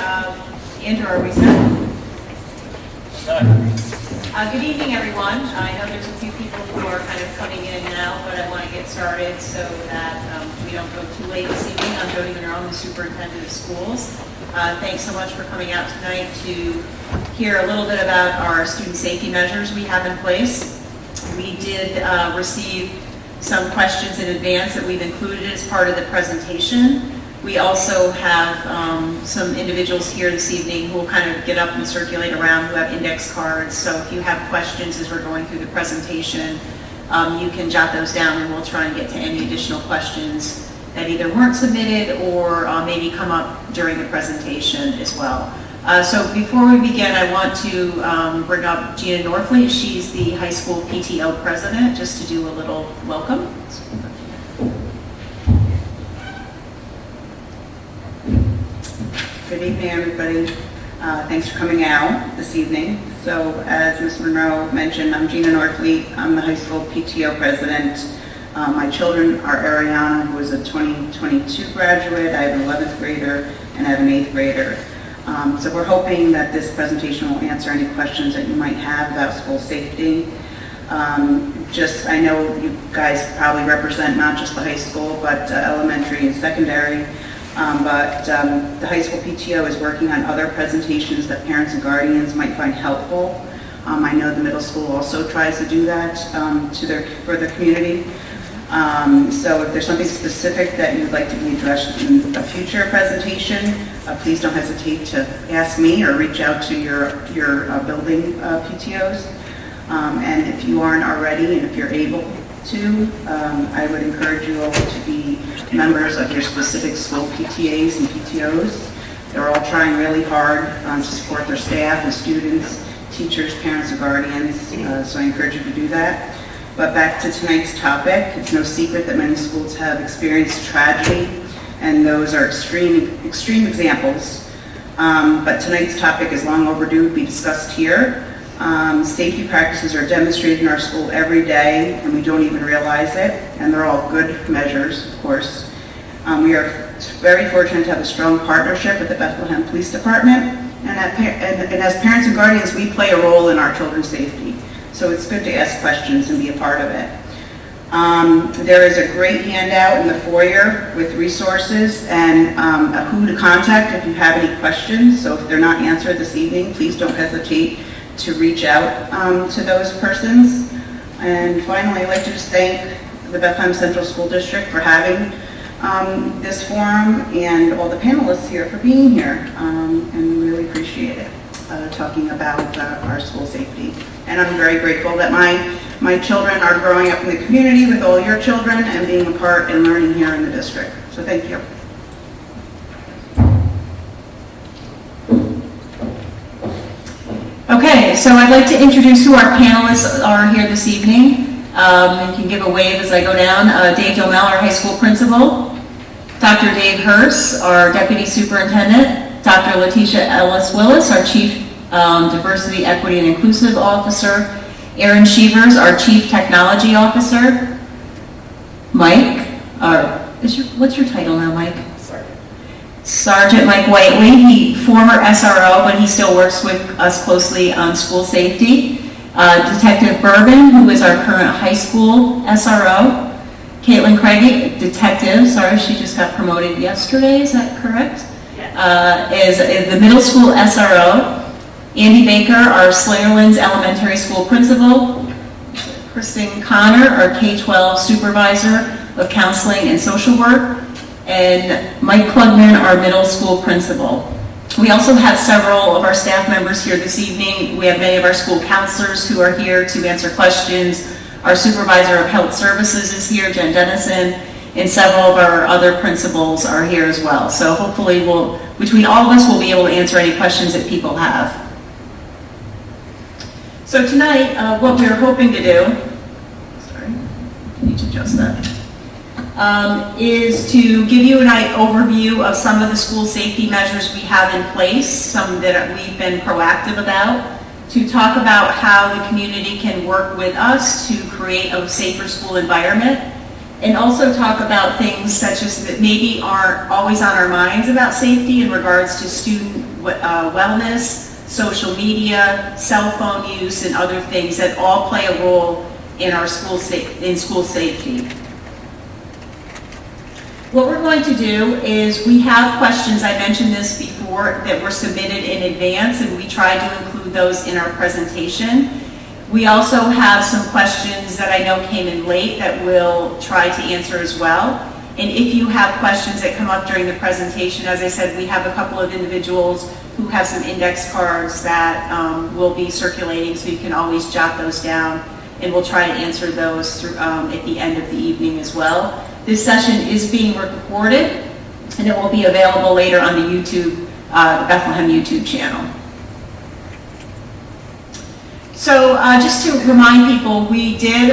Andrew, are we set? Good evening, everyone. I know there's a few people who are kind of coming in now, but I want to get started so that we don't go too late this evening. I'm Jody Monroe, the Superintendent of Schools. Thanks so much for coming out tonight to hear a little bit about our student safety measures we have in place. We did receive some questions in advance that we've included as part of the presentation. We also have some individuals here this evening who will kind of get up and circulate around who have index cards. So if you have questions as we're going through the presentation, you can jot those down and we'll try and get to any additional questions that either weren't submitted or maybe come up during the presentation as well. So before we begin, I want to bring up Gina Norfleet. She's the high school PTO president, just to do a little welcome. Good evening, everybody. Thanks for coming out this evening. So, as Ms. Monroe mentioned, I'm Gina Norfleet. I'm the high school PTO president. My children are Ariana, who is a 2022 graduate. I have an 11th grader and I have an 8th grader. So we're hoping that this presentation will answer any questions that you might have about school safety. I know you guys probably represent not just the high school, but elementary and secondary. But the high school PTO is working on other presentations that parents and guardians might find helpful. I know the middle school also tries to do that for the community. So if there's something specific that you'd like to be addressed in a future presentation, please don't hesitate to ask me or reach out to your building PTOs. And if you aren't already, and if you're able to, I would encourage you all to be members of your specific school PTAs and PTOs. They're all trying really hard to support their staff and students, teachers, parents, and guardians, so I encourage you to do that. But back to tonight's topic, it's no secret that many schools have experienced tragedy, and those are extreme examples. But tonight's topic is long overdue to be discussed here. Safety practices are demonstrated in our school every day, and we don't even realize it, and they're all good measures, of course. We are very fortunate to have a strong partnership with the Bethlehem Police Department, and as parents and guardians, we play a role in our children's safety. So it's good to ask questions and be a part of it. There is a great handout in the foyer with resources and who to contact if you have any questions. So if they're not answered this evening, please don't hesitate to reach out to those persons. And finally, I'd like to just thank the Bethlehem Central School District for having this forum and all the panelists here for being here. And we really appreciate it, talking about our school safety. And I'm very grateful that my children are growing up in the community with all your children and being a part and learning here in the district. So thank you. Okay, so I'd like to introduce who our panelists are here this evening. You can give a wave as I go down. Dave Domel, our high school principal. Dr. Dave Hurst, our deputy superintendent. Dr. Letitia Ellis-Willis, our chief diversity, equity, and inclusive officer. Aaron Shevers, our chief technology officer. Mike, what's your title now, Mike? Sergeant Mike Whiteley, he former SRO, but he still works with us closely on school safety. Detective Bourbon, who is our current high school SRO. Caitlin Craigie, detective, sorry, she just got promoted yesterday, is that correct? Yes. Is the middle school SRO. Andy Baker, our Slayerlands Elementary School principal. Kristen Connor, our K-12 supervisor of counseling and social work. And Mike Klugman, our middle school principal. We also have several of our staff members here this evening. We have many of our school counselors who are here to answer questions. Our supervisor of health services is here, Jen Dennison, and several of our other principals are here as well. So hopefully between all of us, we'll be able to answer any questions that people have. So tonight, what we're hoping to do, I need to adjust that. Is to give you an overview of some of the school safety measures we have in place, some that we've been proactive about, to talk about how the community can work with us to create a safer school environment, and also talk about things such as that maybe aren't always on our minds about safety in regards to student wellness, social media, cell phone use, and other things that all play a role in our school safety. What we're going to do is we have questions, I mentioned this before, that were submitted in advance, and we tried to include those in our presentation. We also have some questions that I know came in late that we'll try to answer as well. And if you have questions that come up during the presentation, as I said, we have a couple of individuals who have some index cards that will be circulating, so you can always jot those down, and we'll try to answer those through, at the end of the evening as well. This session is being recorded, and it will be available later on the YouTube, the Bethlehem YouTube channel. So just to remind people, we did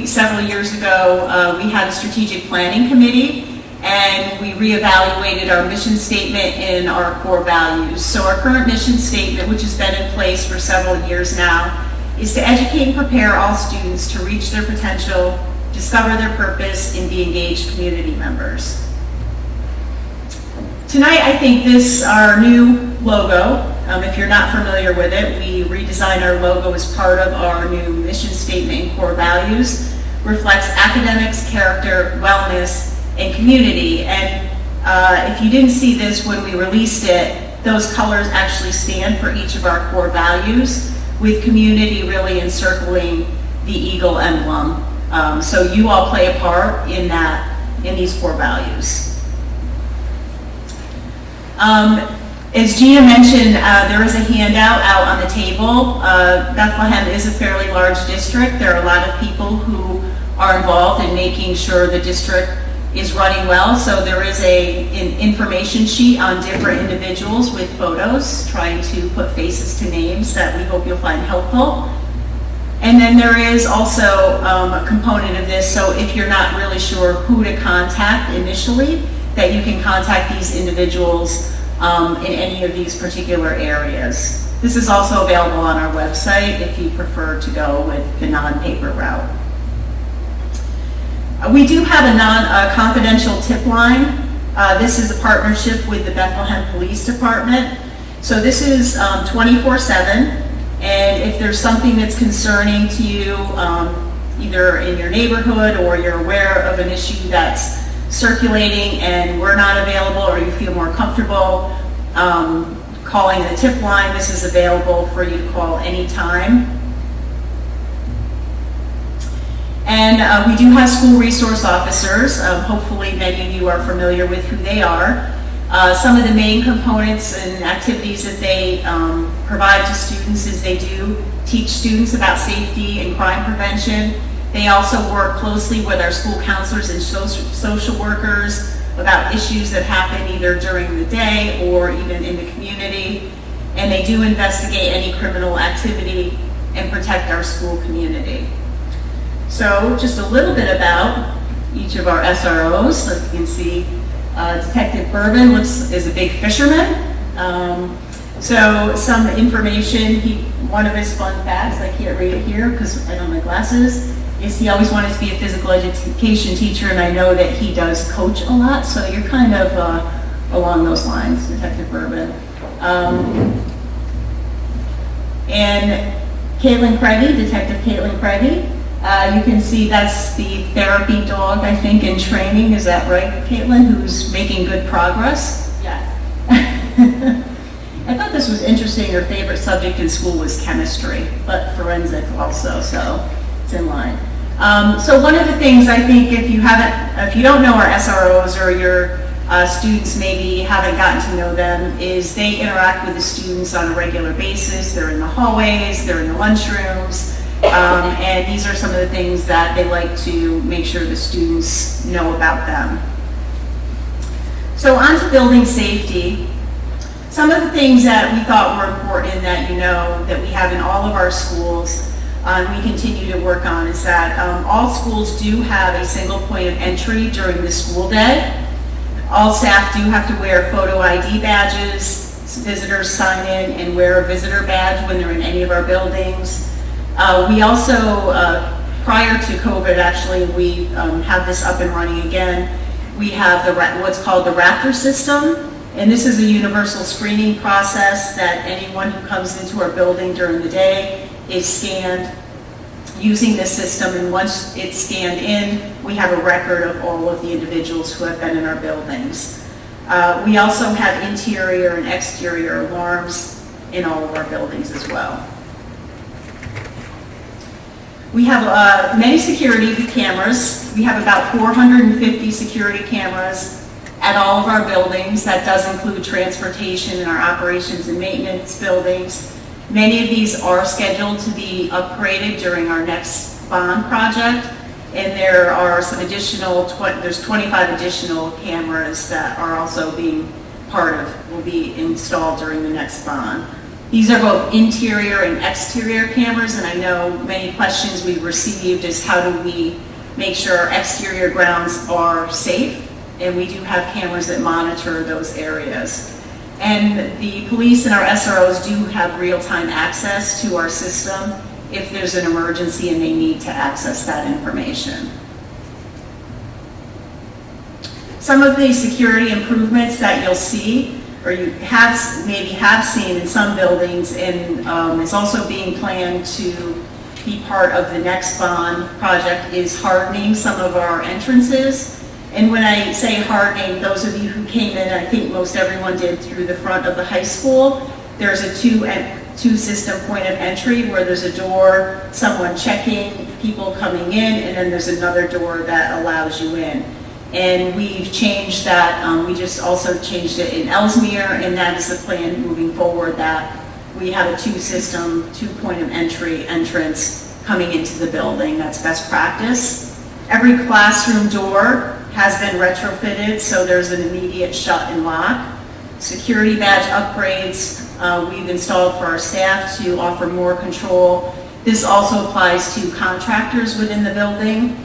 several years ago, we had a strategic planning committee, and we reevaluated our mission statement and our core values. So our current mission statement, which has been in place for several years now, is to educate and prepare all students to reach their potential, discover their purpose, and be engaged community members. Tonight, I think our new logo, if you're not familiar with it, we redesigned our logo as part of our new mission statement and core values, reflects academics, character, wellness, and community. And if you didn't see this when we released it, those colors actually stand for each of our core values, with community really encircling the eagle emblem. So you all play a part in these core values. As Gina mentioned, there is a handout out on the table. Bethlehem is a fairly large district. There are a lot of people who are involved in making sure the district is running well. So there is an information sheet on different individuals with photos, trying to put faces to names that we hope you'll find helpful. And then there is also a component of this, so if you're not really sure who to contact initially, that you can contact these individuals in any of these particular areas. This is also available on our website if you prefer to go with the non-paper route. We do have a confidential tip line. This is a partnership with the Bethlehem Police Department. So this is 24/7. And if there's something that's concerning to you, either in your neighborhood or you're aware of an issue that's circulating and we're not available, or you feel more comfortable calling the tip line, this is available for you to call anytime. And we do have school resource officers. Hopefully many of you are familiar with who they are. Some of the main components and activities that they provide to students is they do teach students about safety and crime prevention. They also work closely with our school counselors and social workers about issues that happen either during the day or even in the community. And they do investigate any criminal activity and protect our school community. So just a little bit about each of our SROs. So you can see Detective Bourbon is a big fisherman. So some information, one of his fun facts, I can't read it here because I don't have my glasses, is he always wanted to be a physical education teacher, and I know that he does coach a lot, so you're kind of along those lines, Detective Bourbon. And Caitlin Craigie, Detective Caitlin Craigie. You can see that's the therapy dog, I think, in training. Is that right, Caitlin, who's making good progress? Yes. I thought this was interesting. Her favorite subject in school was chemistry, but forensic also, so it's in line. So one of the things I think, if you don't know our SROs, or your students maybe haven't gotten to know them, is they interact with the students on a regular basis. They're in the hallways, they're in the lunchrooms. And these are some of the things that they like to make sure the students know about them. So on to building safety. Some of the things that we thought were important that you know that we have in all of our schools, we continue to work on, is that all schools do have a single point of entry during the school day. All staff do have to wear photo ID badges. Visitors sign in and wear a visitor badge when they're in any of our buildings. We also, prior to COVID, actually, we have this up and running again. We have what's called the Raptor system, And this is a universal screening process that anyone who comes into our building during the day is scanned using this system, and once it's scanned in, we have a record of all of the individuals who have been in our buildings. We also have interior and exterior alarms in all of our buildings as well. We have many security cameras. We have about 450 security cameras at all of our buildings. That does include transportation in our operations and maintenance buildings. Many of these are scheduled to be upgraded during our next bond project, and there are some additional, there's 25 additional cameras that are also being will be installed during the next bond. These are both interior and exterior cameras, and I know many questions we've received is how do we make sure our exterior grounds are safe, and we do have cameras that monitor those areas. And the police and our SROs do have real-time access to our system if there's an emergency and they need to access that information. Some of the security improvements that you'll see, or you maybe have seen in some buildings, and is also being planned to be part of the next bond project, is hardening some of our entrances. And when I say hardening, those of you who came in, I think most everyone did, through the front of the high school, there's a two system point of entry where there's a door, someone checking, people coming in, and then there's another door that allows you in. And we've changed that. We just also changed it in Ellesmere, and that is the plan moving forward, that we have a two point of entry entrance coming into the building. That's best practice. Every classroom door has been retrofitted, so there's an immediate shut and lock. Security badge upgrades we've installed for our staff to offer more control. This also applies to contractors within the building.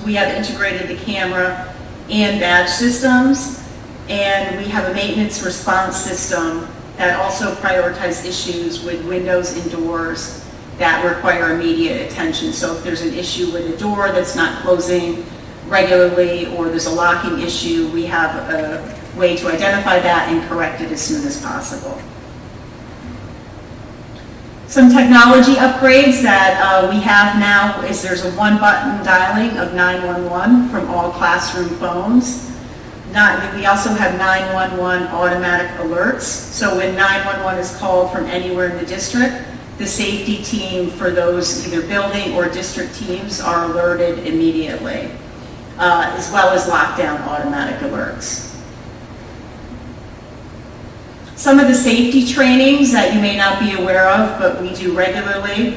We have integrated the camera and badge systems, and we have a maintenance response system that also prioritizes issues with windows and doors that require immediate attention. So if there's an issue with a door that's not closing regularly, or there's a locking issue, we have a way to identify that and correct it as soon as possible. Some technology upgrades that we have now is there's a one-button dialing of 911 from all classroom phones. We also have 911 automatic alerts. So when 911 is called from anywhere in the district, the safety team for those either building or district teams are alerted immediately, as well as lockdown automatic alerts. Some of the safety trainings that you may not be aware of, but we do regularly.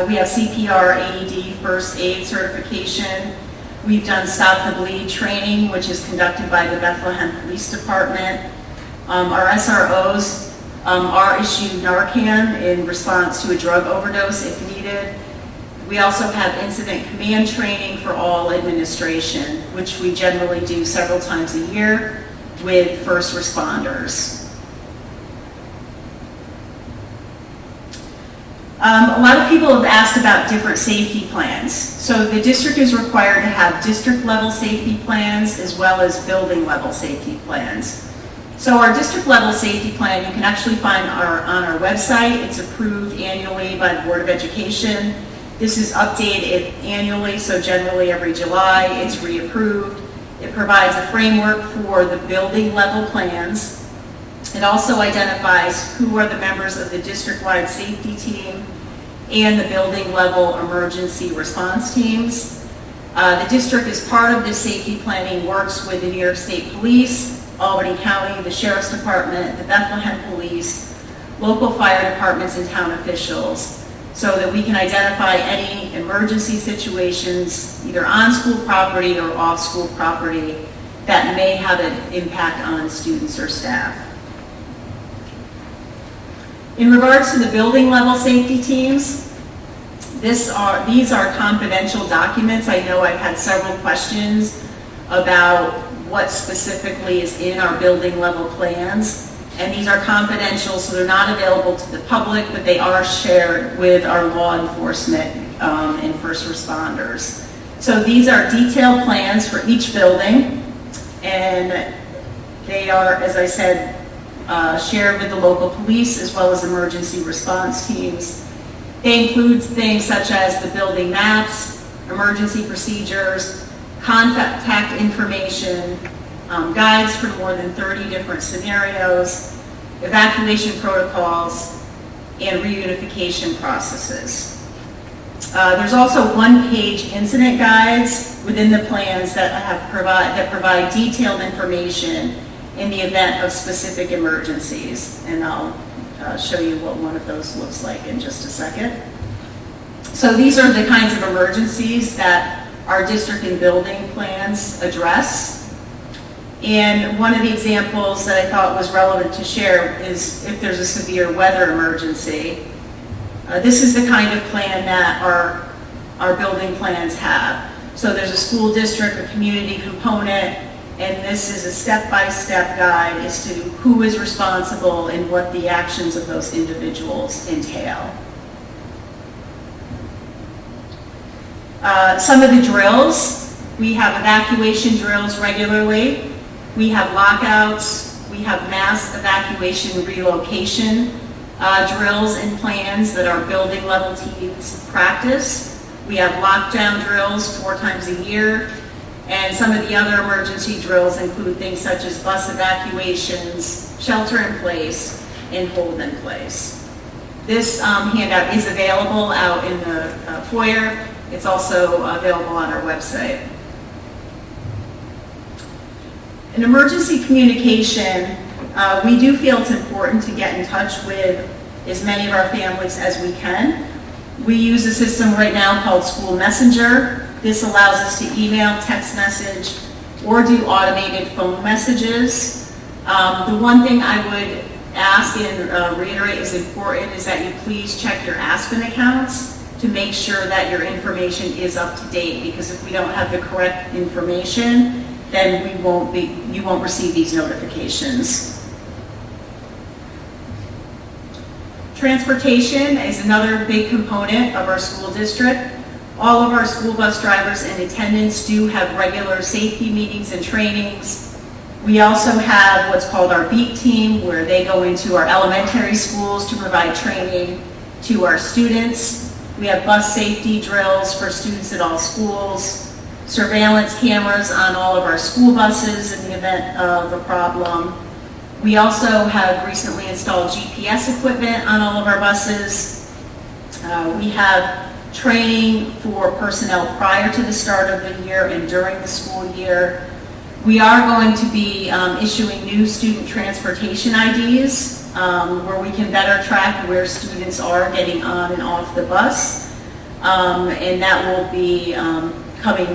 We have CPR, AED, first aid certification. We've done Stop the Bleed training, which is conducted by the Bethlehem Police Department. Our SROs are issued Narcan in response to a drug overdose if needed. We also have incident command training for all administration, which we generally do several times a year with first responders. A lot of people have asked about different safety plans. So the district is required to have district level safety plans as well as building level safety plans. So our district level safety plan you can actually find on our website. It's approved annually by the Board of Education. This is updated annually, so generally every July it's reapproved. It provides a framework for the building level plans. It also identifies who are the members of the district-wide safety team and the building level emergency response teams. The district, as part of this safety planning, works with the New York State Police, Albany County, the Sheriff's Department, the Bethlehem Police, local fire departments, and town officials, so that we can identify any emergency situations, either on school property or off school property, that may have an impact on students or staff. In regards to the building level safety teams, these are confidential documents. I know I've had several questions about what specifically is in our building level plans, and these are confidential, so they're not available to the public, but they are shared with our law enforcement and first responders. So these are detailed plans for each building, and They are, as I said, shared with the local police as well as emergency response teams. They include things such as the building maps, emergency procedures, contact information, guides for more than 30 different scenarios, evacuation protocols, and reunification processes. There's also one-page incident guides within the plans that provide detailed information in the event of specific emergencies, and I'll show you what one of those looks like in just a second. So these are the kinds of emergencies that our district and building plans address. And one of the examples that I thought was relevant to share is if there's a severe weather emergency. This is the kind of plan that our building plans have. So there's a school district, a community component, and this is a step-by-step guide as to who is responsible and what the actions of those individuals entail. Some of the drills, we have evacuation drills regularly. We have lockouts. We have mass evacuation relocation drills and plans that our building level teams practice. We have lockdown drills 4 times a year. And some of the other emergency drills include things such as bus evacuations, shelter in place, and hold in place. This handout is available out in the foyer. It's also available on our website. In emergency communication, we do feel it's important to get in touch with as many of our families as we can. We use a system right now called School Messenger. This allows us to email, text message, or do automated phone messages. The one thing I would ask and reiterate is important is that you please check your Aspen accounts to make sure that your information is up to date, because if we don't have the correct information, then you won't receive these notifications. Transportation is another big component of our school district. All of our school bus drivers and attendants do have regular safety meetings and trainings. We also have what's called our beat team, where they go into our elementary schools to provide training to our students. We have bus safety drills for students at all schools, surveillance cameras on all of our school buses in the event of a problem. We also have recently installed GPS equipment on all of our buses. We have training for personnel prior to the start of the year and during the school year. We are going to be issuing new student transportation IDs where we can better track where students are getting on and off the bus. And that will be coming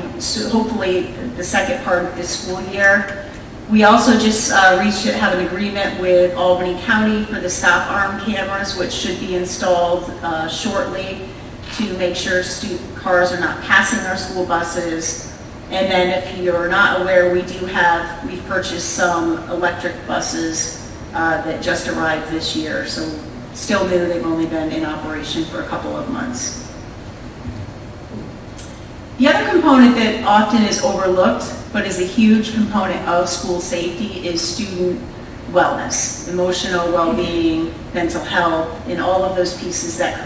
hopefully the second part of this school year. We also just have an agreement with Albany County for the stop arm cameras, which should be installed shortly to make sure student cars are not passing our school buses. And then if you're not aware, we've purchased some electric buses that just arrived this year. So still new, they've only been in operation for a couple of months. The other component that often is overlooked, but is a huge component of school safety, is student wellness, emotional well-being, mental health, and all of those pieces that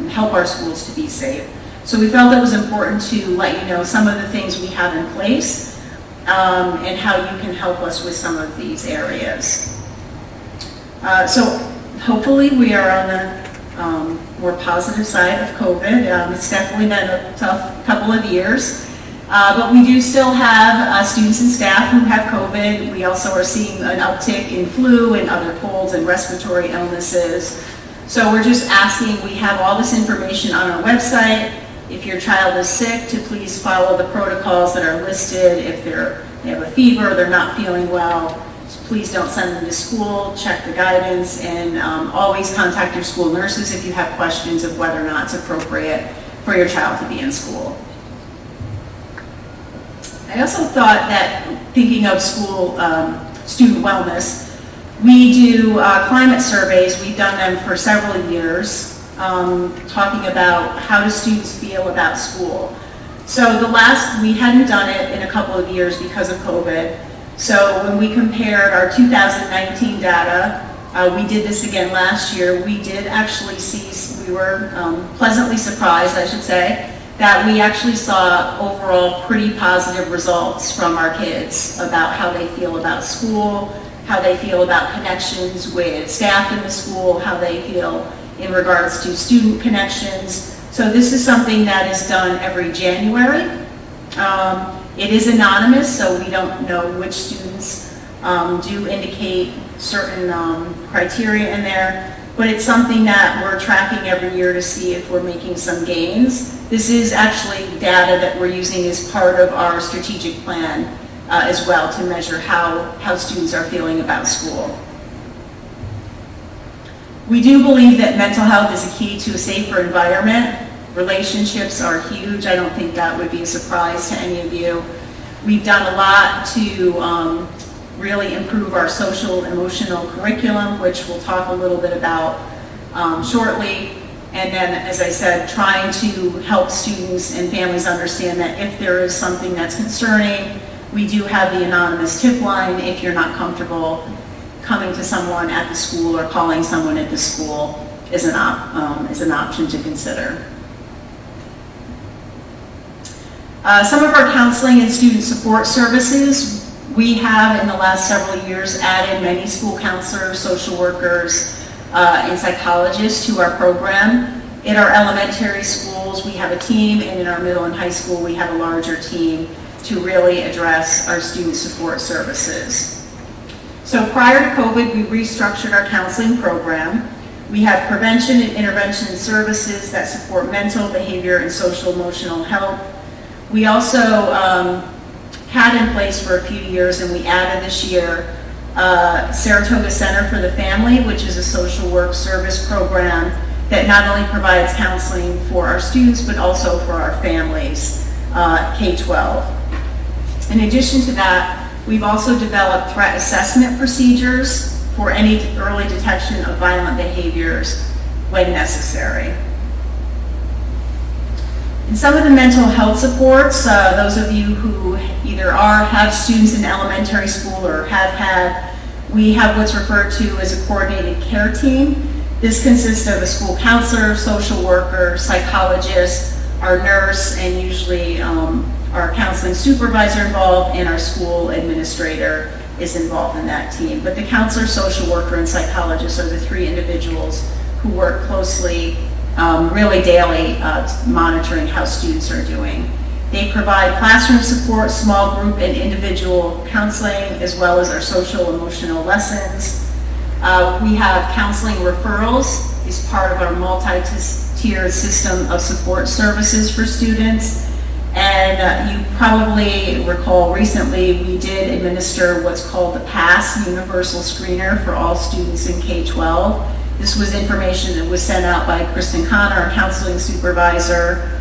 help our schools to be safe. So we felt it was important to let you know some of the things we have in place and how you can help us with some of these areas. So hopefully we are on the more positive side of COVID. It's definitely been a tough couple of years, but we do still have students and staff who have COVID. We also are seeing an uptick in flu and other colds and respiratory illnesses. So we're just asking, we have all this information on our website. If your child is sick, to please follow the protocols that are listed. If they have a fever, they're not feeling well, please don't send them to school. Check the guidance, and always contact your school nurses if you have questions of whether or not it's appropriate for your child to be in school. I also thought that, thinking of school student wellness, we do climate surveys. We've done them for several years, talking about how do students feel about school. So we hadn't done it in a couple of years because of COVID. So when we compared our 2019 data, we did this again last year, we did actually see, we were pleasantly surprised, I should say, that we actually saw overall pretty positive results from our kids about how they feel about school, how they feel about connections with staff in the school, how they feel in regards to student connections. So this is something that is done every January. It is anonymous, so we don't know which students do indicate certain criteria in there, but it's something that we're tracking every year to see if we're making some gains. This is actually data that we're using as part of our strategic plan as well to measure how students are feeling about school. We do believe that mental health is a key to a safer environment. Relationships are huge. I don't think that would be a surprise to any of you. We've done a lot to really improve our social emotional curriculum, which we'll talk a little bit about shortly. And then, as I said, trying to help students and families understand that if there is something that's concerning, we do have the anonymous tip line if you're not comfortable coming to someone at the school or calling someone at the school is an option to consider. Some of our counseling and student support services, we have in the last several years added many school counselors, social workers, and psychologists to our program. In our elementary schools, we have a team, and in our middle and high school, we have a larger team to really address our student support services. So prior to COVID, we restructured our counseling program. We have prevention and intervention services that support mental, behavior, and social emotional health. We also had in place for a few years, and we added this year, Saratoga Center for the Family, which is a social work service program that not only provides counseling for our students, but also for our families, K-12. In addition to that, we've also developed threat assessment procedures for any early detection of violent behaviors when necessary. And some of the mental health supports, those of you who either have students in elementary school or have had, we have what's referred to as a coordinated care team. This consists of a school counselor, social worker, psychologist, our nurse, and usually our counseling supervisor involved, and our school administrator is involved in that team. But the counselor, social worker, and psychologist are the three individuals who work closely, really daily, monitoring how students are doing. They provide classroom support, small group and individual counseling, as well as our social emotional lessons. We have counseling referrals as part of our multi-tiered system of support services for students. And you probably recall recently we did administer what's called the PASS Universal Screener for all students in K-12. This was information that was sent out by Kristen Connor, our counseling supervisor.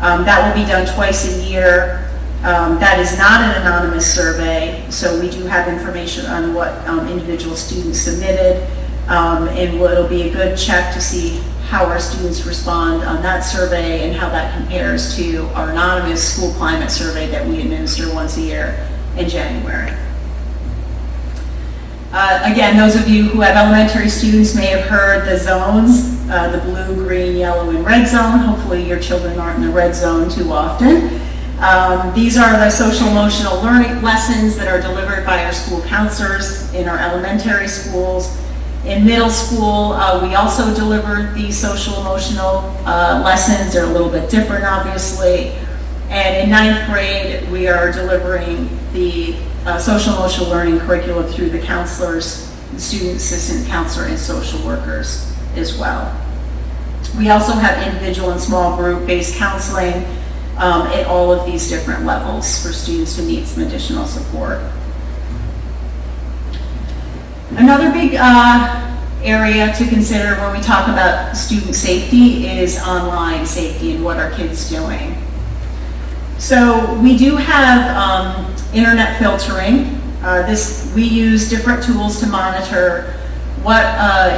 That will be done twice a year. That is not an anonymous survey, so we do have information on what individual students submitted, and it'll be a good check to see how our students respond on that survey and how that compares to our anonymous school climate survey that we administer once a year in January. Again, those of you who have elementary students may have heard the zones, the blue, green, yellow, and red zone. Hopefully your children aren't in the red zone too often. These are the social emotional learning lessons that are delivered by our school counselors in our elementary schools. In middle school, we also deliver these social emotional lessons. They're a little bit different, obviously. And in 9th grade, we are delivering the social emotional learning curriculum through the counselors, student assistant counselor, and social workers as well. We also have individual and small group based counseling at all of these different levels for students who need some additional support. Another big area to consider when we talk about student safety is online safety and what our kids doing. So we do have internet filtering. We use different tools to monitor what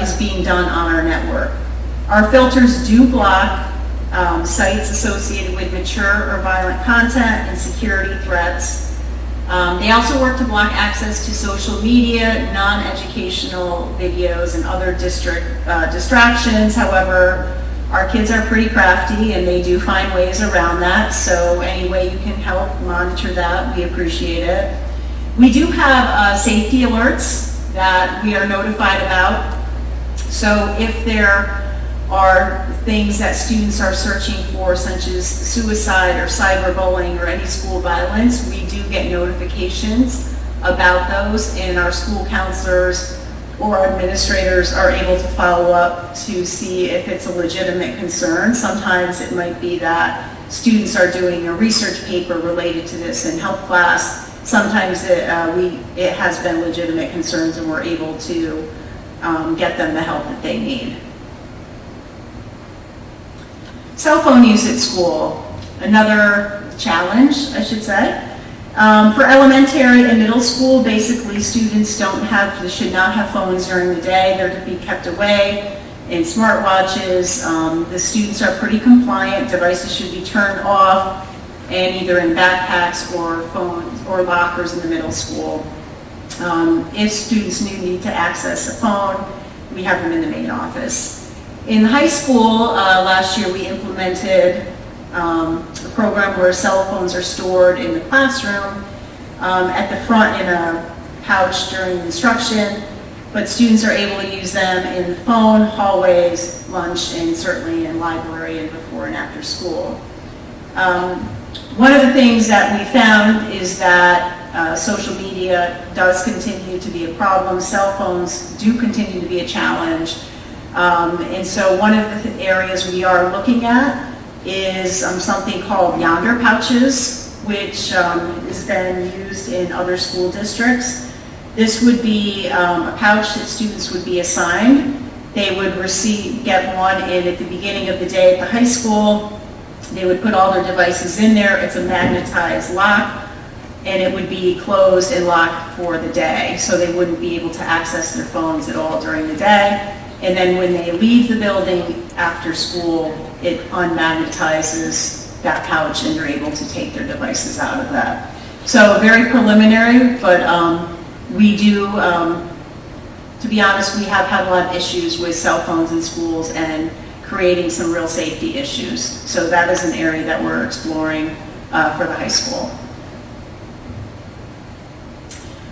is being done on our network. Our filters do block sites associated with mature or violent content and security threats. They also work to block access to social media, non-educational videos, and other district distractions. However, our kids are pretty crafty and they do find ways around that, so any way you can help monitor that, we appreciate it. We do have safety alerts that we are notified about. So if there are things that students are searching for, such as suicide or cyberbullying or any school violence, we do get notifications about those, and our school counselors or administrators are able to follow up to see if it's a legitimate concern. Sometimes it might be that students are doing a research paper related to this in health class. Sometimes it has been legitimate concerns and we're able to get them the help that they need. Cell phone use at school, another challenge, I should say. For elementary and middle school, basically students should not have phones during the day. They're to be kept away in smartwatches. The students are pretty compliant. Devices should be turned off and either in backpacks or phones or lockers in the middle school. If students need to access a phone, we have them in the main office. In high school, last year we implemented a program where cell phones are stored in the classroom at the front in a pouch during instruction, but students are able to use them in the phone, hallways, lunch, and certainly in library and before and after school. One of the things that we found is that social media does continue to be a problem. Cell phones do continue to be a challenge. And so one of the areas we are looking at is something called Yonder pouches, which has been used in other school districts. This would be a pouch that students would be assigned. They would get one in at the beginning of the day at the high school. They would put all their devices in there. It's a magnetized lock, and it would be closed and locked for the day, so they wouldn't be able to access their phones at all during the day. And then when they leave the building after school, it unmagnetizes that pouch and they're able to take their devices out of that. So very preliminary, but we do, to be honest, we have had a lot of issues with cell phones in schools and creating some real safety issues. So that is an area that we're exploring for the high school.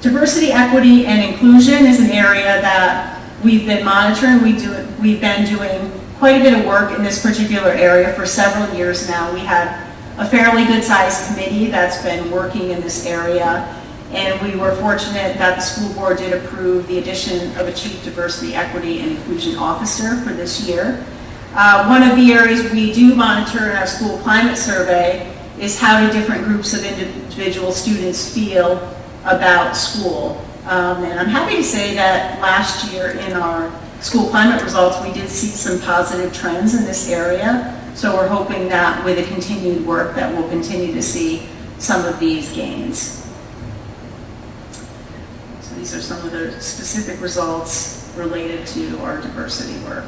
Diversity, equity, and inclusion is an area that we've been monitoring. We've been doing quite a bit of work in this particular area for several years now. We had a fairly good-sized committee that's been working in this area, and we were fortunate that the school board did approve the addition of a Chief Diversity, Equity, and Inclusion Officer for this year. One of the areas we do monitor in our school climate survey is how do different groups of individual students feel about school. And I'm happy to say that last year in our school climate results, we did see some positive trends in this area. So we're hoping that with the continued work that we'll continue to see some of these gains. So these are some of the specific results related to our diversity work.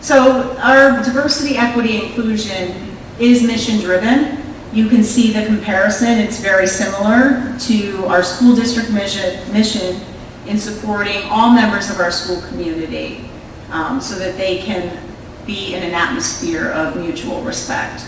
So our diversity, equity, inclusion is mission driven. You can see the comparison. It's very similar to our school district mission in supporting all members of our school community so that they can be in an atmosphere of mutual respect.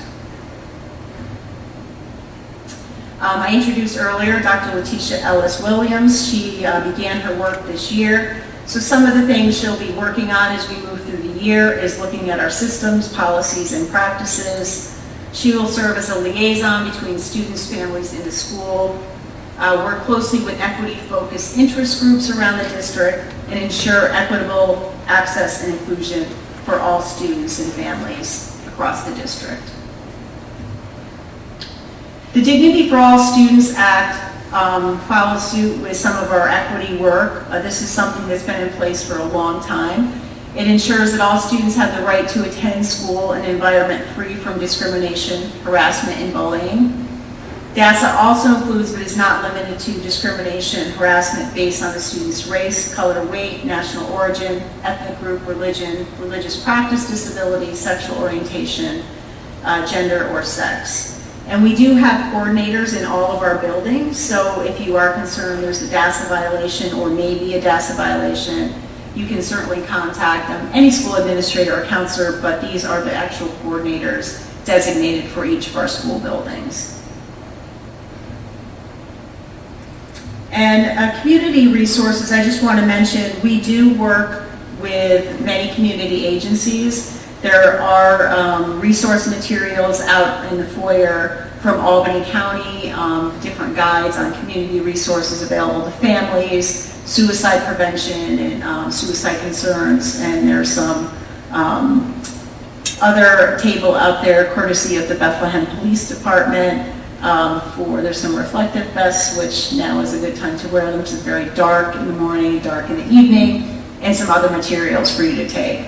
I introduced earlier Dr. Letitia Ellis-Williams. She began her work this year. So some of the things she'll be working on as we move through the year is looking at our systems, policies, and practices. She will serve as a liaison between students, families, and the school, work closely with equity-focused interest groups around the district, and ensure equitable access and inclusion for all students and families across the district. The Dignity for All Students Act follows suit with some of our equity work. This is something that's been in place for a long time. It ensures that all students have the right to attend school in an environment free from discrimination, harassment, and bullying. DASA also includes, but is not limited to, discrimination and harassment based on the student's race, color, weight, national origin, ethnic group, religion, religious practice, disability, sexual orientation, gender, or sex. And we do have coordinators in all of our buildings, so if you are concerned there's a DASA violation or maybe a DASA violation, you can certainly contact any school administrator or counselor, but these are the actual coordinators designated for each of our school buildings. And community resources, I just want to mention, we do work with many community agencies. There are resource materials out in the foyer from Albany County, different guides on community resources available to families, suicide prevention and suicide concerns, and there's some other table out there courtesy of the Bethlehem Police Department there's some reflective vests, which now is a good time to wear them, which is very dark in the morning, dark in the evening, and some other materials for you to take.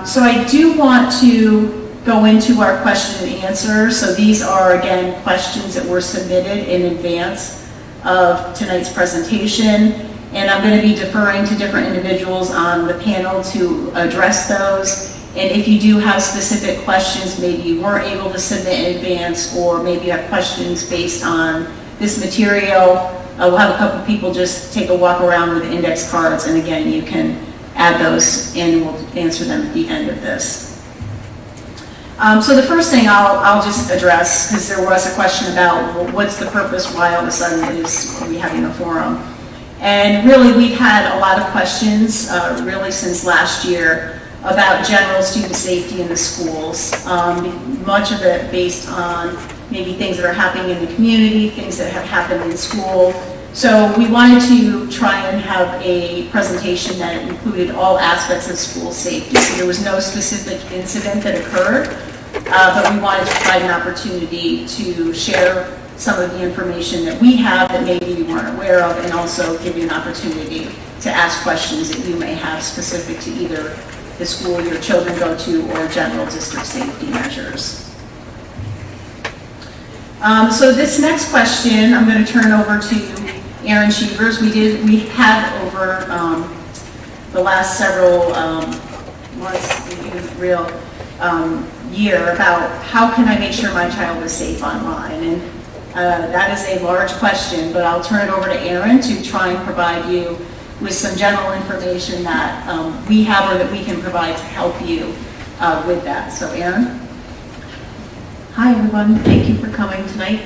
So I do want to go into our question and answer. So these are, again, questions that were submitted in advance of tonight's presentation, and I'm going to be deferring to different individuals on the panel to address those. And if you do have specific questions, maybe you weren't able to submit in advance, or maybe you have questions based on this material, we'll have a couple people just take a walk around with index cards, and again, you can add those in, we'll answer them at the end of this. So the first thing I'll just address, because there was a question about, well, what's the purpose, why all of a sudden are we having a forum? And really, we've had a lot of questions, really since last year, about general student safety in the schools. Much of it based on maybe things that are happening in the community, things that have happened in school. So we wanted to try and have a presentation that included all aspects of school safety. So there was no specific incident that occurred, but we wanted to provide an opportunity to share some of the information that we have that maybe you weren't aware of, and also give you an opportunity to ask questions that you may have specific to either the school your children go to or general district safety measures. So this next question, I'm going to turn over to Erin Shevers. We had over the last several months, even real year, about how can I make sure my child is safe online? And that is a large question, but I'll turn it over to Erin to try and provide you with some general information that we have or that we can provide to help you with that. So Erin? Hi everyone, thank you for coming tonight.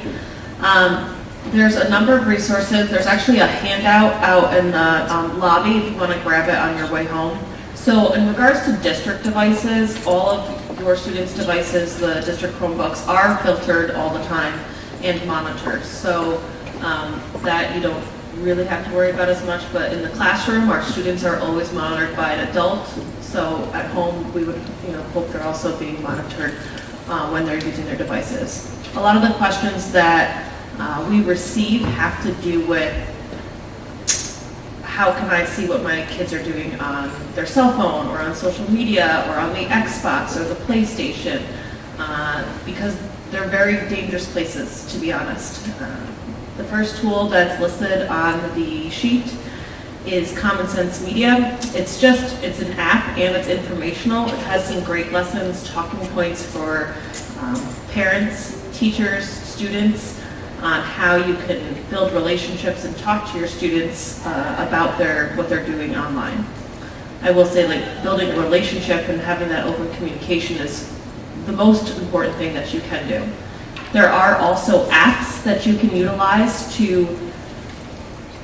There's a number of resources. There's actually a handout out in the lobby if you want to grab it on your way home. So in regards to district devices, all of your students' devices, the district Chromebooks, are filtered all the time and monitored. So that you don't really have to worry about as much, but in the classroom, our students are always monitored by an adult. So at home, we would hope they're also being monitored when they're using their devices. A lot of the questions that we receive have to do with how can I see what my kids are doing on their cell phone or on social media or on the Xbox or the PlayStation, because they're very dangerous places, to be honest. The first tool that's listed on the sheet is Common Sense Media. It's an app and it's informational. It has some great lessons, talking points for parents, teachers, students, on how you can build relationships and talk to your students about what they're doing online. I will say, building a relationship and having that open communication is the most important thing that you can do. There are also apps that you can utilize to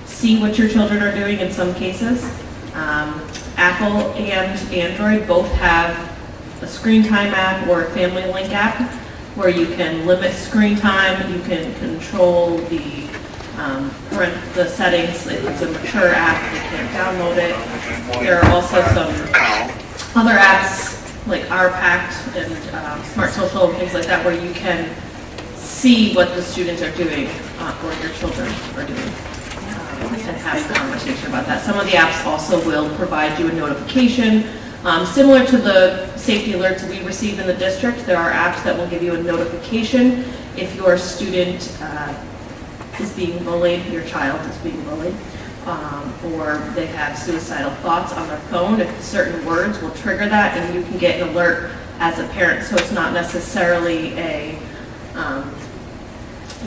see what your children are doing in some cases. Apple and Android both have a screen time app or a family link app where you can limit screen time, you can control the settings. If it's a mature app, they can't download it. There are also some other apps like RPact and Smart Social and things like that where you can see what the students are doing or your children are doing and have a conversation about that. Some of the apps also will provide you a notification. Similar to the safety alerts we receive in the district, there are apps that will give you a notification if your student is being bullied, your child is being bullied, or they have suicidal thoughts on their phone. If certain words will trigger that, and you can get an alert as a parent. So it's not necessarily a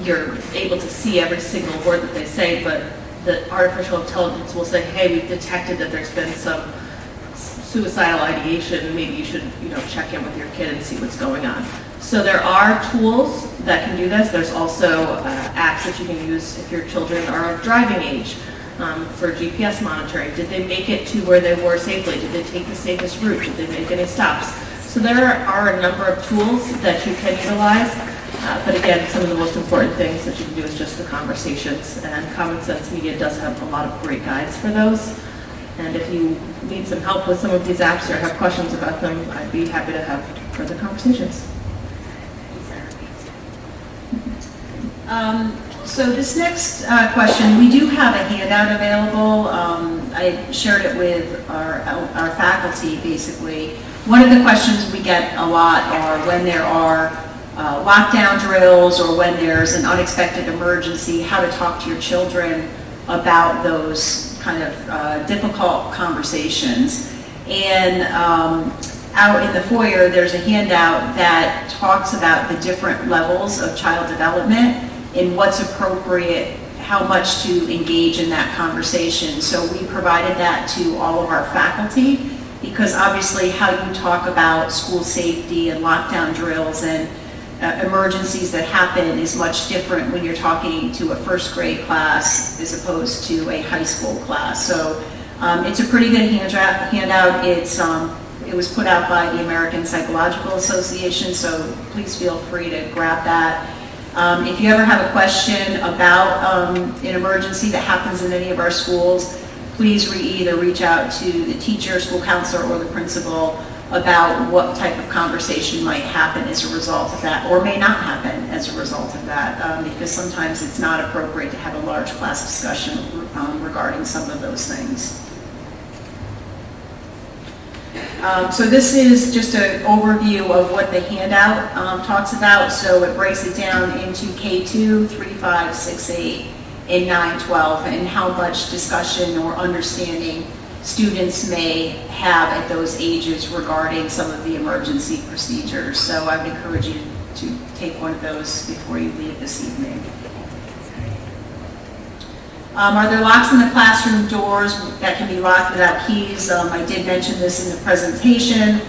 you're able to see every single word that they say, but the artificial intelligence will say, hey, we've detected that there's been some suicidal ideation, maybe you should, check in with your kid and see what's going on. So there are tools that can do this. There's also apps that you can use if your children are of driving age for GPS monitoring. Did they make it to where they were safely? Did they take the safest route? Did they make any stops? So there are a number of tools that you can utilize. But again, some of the most important things that you can do is just the conversations. And Common Sense Media does have a lot of great guides for those. And if you need some help with some of these apps or have questions about them, I'd be happy to have further conversations. So this next question, we do have a handout available. I shared it with our faculty, basically. One of the questions we get a lot are when there are lockdown drills or when there's an unexpected emergency, how to talk to your children about those kind of difficult conversations. And out in the foyer, there's a handout that talks about the different levels of child development and what's appropriate, how much to engage in that conversation. So we provided that to all of our faculty because obviously how you talk about school safety and lockdown drills and emergencies that happen is much different when you're talking to a first grade class as opposed to a high school class. So it's a pretty good handout. It was put out by the American Psychological Association, so please feel free to grab that. If you ever have a question about an emergency that happens in any of our schools, please either reach out to the teacher, school counselor, or the principal about what type of conversation might happen as a result of that, or may not happen as a result of that, because sometimes it's not appropriate to have a large class discussion regarding some of those things. So this is just an overview of what the handout talks about. So it breaks it down into K2, 3, 5, 6, 8, and 9, 12, and how much discussion or understanding students may have at those ages regarding some of the emergency procedures. So I would encourage you to take one of those before you leave this evening. Are there locks in the classroom doors that can be locked without keys? I did mention this in the presentation.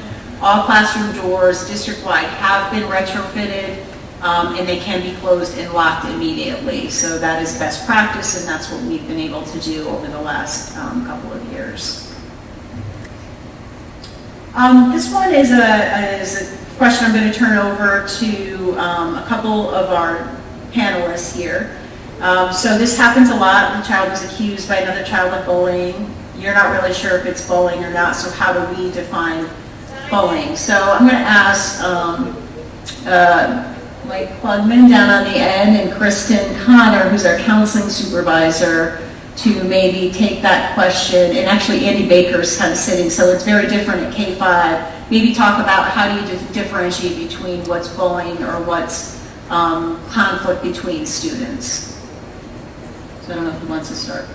All classroom doors district-wide have been retrofitted and they can be closed and locked immediately. So that is best practice and that's what we've been able to do over the last couple of years. This one is a question I'm going to turn over to a couple of our panelists here. So this happens a lot. The child is accused by another child of bullying. You're not really sure if it's bullying or not, so how do we define bullying? So I'm going to ask Mike Klugman down on the end and Kristen Connor, who's our counseling supervisor, to maybe take that question. And actually Andy Baker's kind of sitting, so it's very different at K-5. Maybe talk about how do you differentiate between what's bullying or what's conflict between students. So I don't know who wants to start.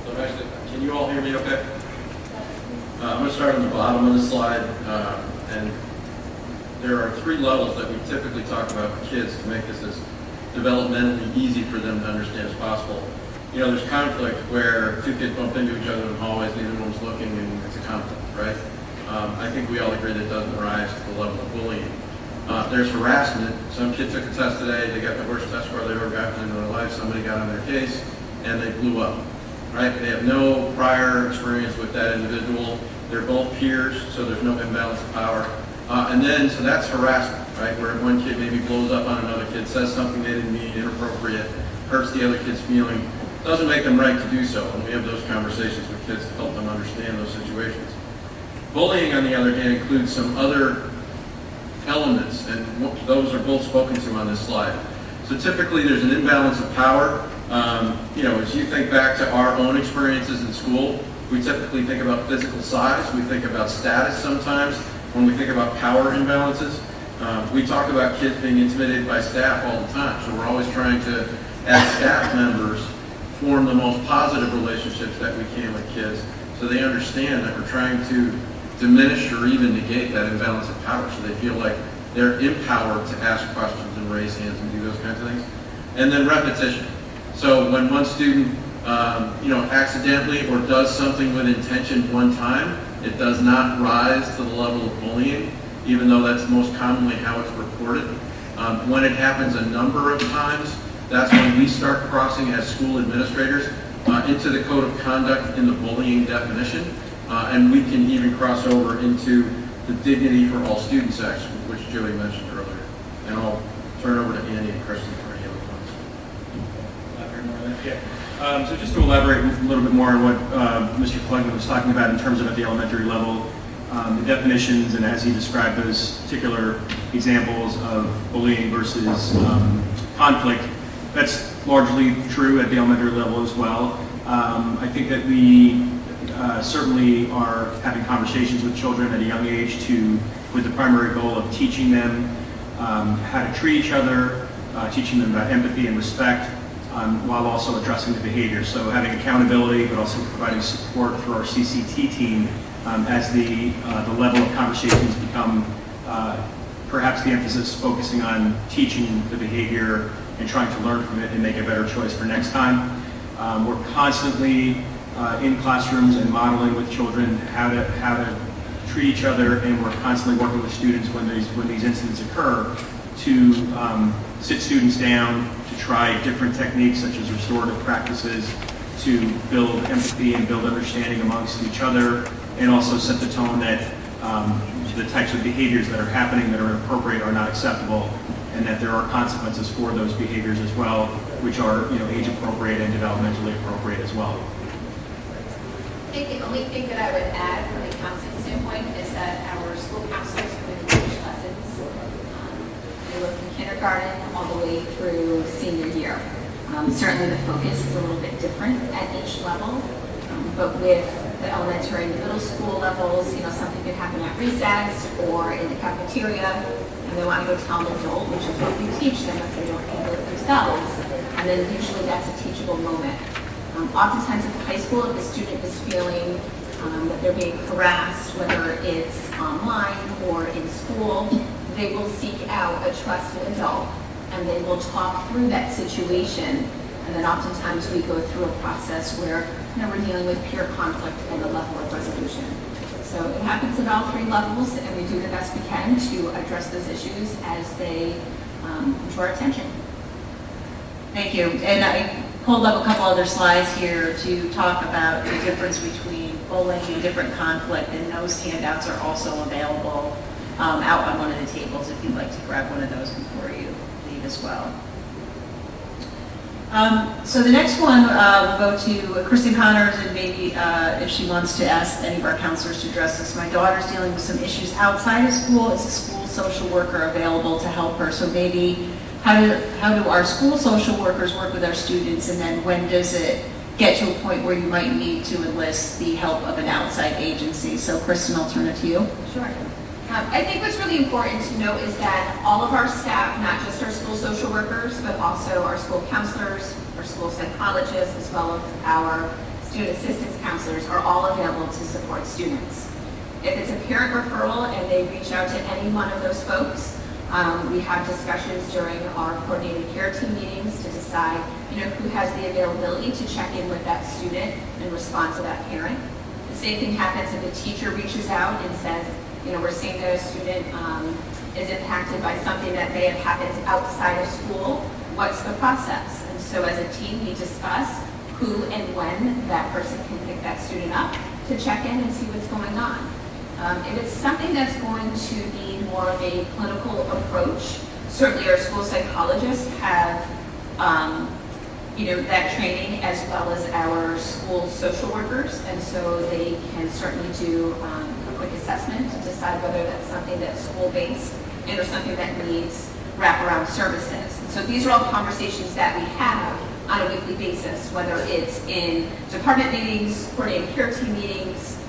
So actually, can you all hear me okay? I'm going to start on the bottom of the slide. And there are 3 levels that we typically talk about with kids to make this as developmentally easy for them to understand as possible. There's conflict where 2 kids bump into each other in the hallways, neither one's looking, and it's a conflict, right? I think we all agree that it doesn't rise to the level of bullying. There's harassment. Some kid took a test today, they got the worst test score they've ever gotten in their life, somebody got on their case, and they blew up, right? They have no prior experience with that individual. They're both peers, so there's no imbalance of power. So that's harassment, right? Where one kid maybe blows up on another kid, says something they didn't mean, inappropriate, hurts the other kid's feeling, doesn't make them right to do so. And we have those conversations with kids to help them understand those situations. Bullying, on the other hand, includes some other elements, and those are both spoken to on this slide. So typically there's an imbalance of power. As you think back to our own experiences in school, we typically think about physical size, we think about status sometimes when we think about power imbalances. We talk about kids being intimidated by staff all the time, so we're always trying to, as staff members, form the most positive relationships that we can with kids so they understand that we're trying to diminish or even negate that imbalance of power so they feel like they're empowered to ask questions and raise hands and do those kinds of things. And then repetition. So when one student, accidentally or does something with intention one time, it does not rise to the level of bullying, even though that's most commonly how it's reported. When it happens a number of times, that's when we start crossing as school administrators into the code of conduct in the bullying definition, and we can even cross over into the dignity for all students section, which Joey mentioned earlier. And I'll turn over to Andy and Kristen for any other comments. Elaborate more on that? Yeah. So just to elaborate a little bit more on what Mr. Klugman was talking about in terms of at the elementary level, the definitions, and as he described those particular examples of bullying versus conflict, that's largely true at the elementary level as well. I think that we certainly are having conversations with children at a young age with the primary goal of teaching them how to treat each other, teaching them about empathy and respect, while also addressing the behavior. So having accountability, but also providing support for our CCT team as the level of conversations become perhaps the emphasis focusing on teaching the behavior and trying to learn from it and make a better choice for next time. We're constantly in classrooms and modeling with children how to treat each other, and we're constantly working with students when these incidents occur to sit students down, to try different techniques such as restorative practices, to build empathy and build understanding amongst each other, and also set the tone that the types of behaviors that are happening that are inappropriate are not acceptable, and that there are consequences for those behaviors as well, which are age appropriate and developmentally appropriate as well. I think the only thing that I would add from a counseling standpoint is that our school counselors come in and teach lessons. They work from kindergarten all the way through senior year. Certainly the focus is a little bit different at each level, but with the elementary and middle school levels, something could happen at recess or in the cafeteria, and they want to go tell an adult, which is what we teach them if they don't handle it themselves, and then usually that's a teachable moment. Oftentimes at the high school, if the student is feeling that they're being harassed, whether it's online or in school, they will seek out a trusted adult and they will talk through that situation. And then oftentimes we go through a process where we're dealing with peer conflict and a level of resolution. So it happens at all three levels, and we do the best we can to address those issues as they come to our attention. Thank you. And I pulled up a couple other slides here to talk about the difference between bullying and different conflict, and those handouts are also available out on one of the tables if you'd like to grab one of those before you leave as well. So the next one will go to Kristen Connors, and maybe if she wants to ask any of our counselors to address this. My daughter's dealing with some issues outside of school. Is a school social worker available to help her? So maybe how do our school social workers work with our students, and then when does it get to a point where you might need to enlist the help of an outside agency? So Kristen, I'll turn it to you. Sure. I think what's really important to note is that all of our staff, not just our school social workers, but also our school counselors, our school psychologists, as well as our student assistance counselors, are all available to support students. If it's a parent referral and they reach out to any one of those folks, we have discussions during our coordinated care team meetings to decide, who has the availability to check in with that student and respond to that parent. The same thing happens if a teacher reaches out and says, we're seeing that a student is impacted by something that may have happened outside of school. What's the process? And so as a team, we discuss who and when that person can pick that student up to check in and see what's going on. If it's something that's going to be more of a clinical approach, certainly our school psychologists have that training, as well as our school social workers, and so they can certainly do a quick assessment to decide whether that's something that's school-based and or something that needs wraparound services. And so these are all conversations that we have on a weekly basis, whether it's in department meetings, coordinated care team meetings,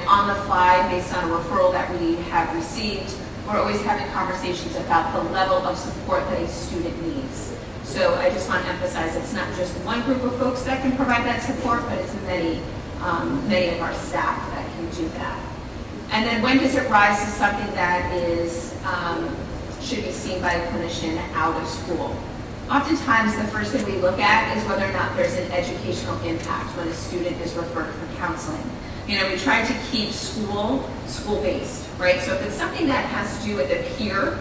on the fly based on a referral that we have received. We're always having conversations about the level of support that a student needs. So I just want to emphasize it's not just one group of folks that can provide that support, but it's many of our staff that can do that. And then when does it rise to something that is should be seen by a clinician out of school. Oftentimes, the first thing we look at is whether or not there's an educational impact when a student is referred for counseling. You know, we try to keep school-based, right? So if it's something that has to do with a peer,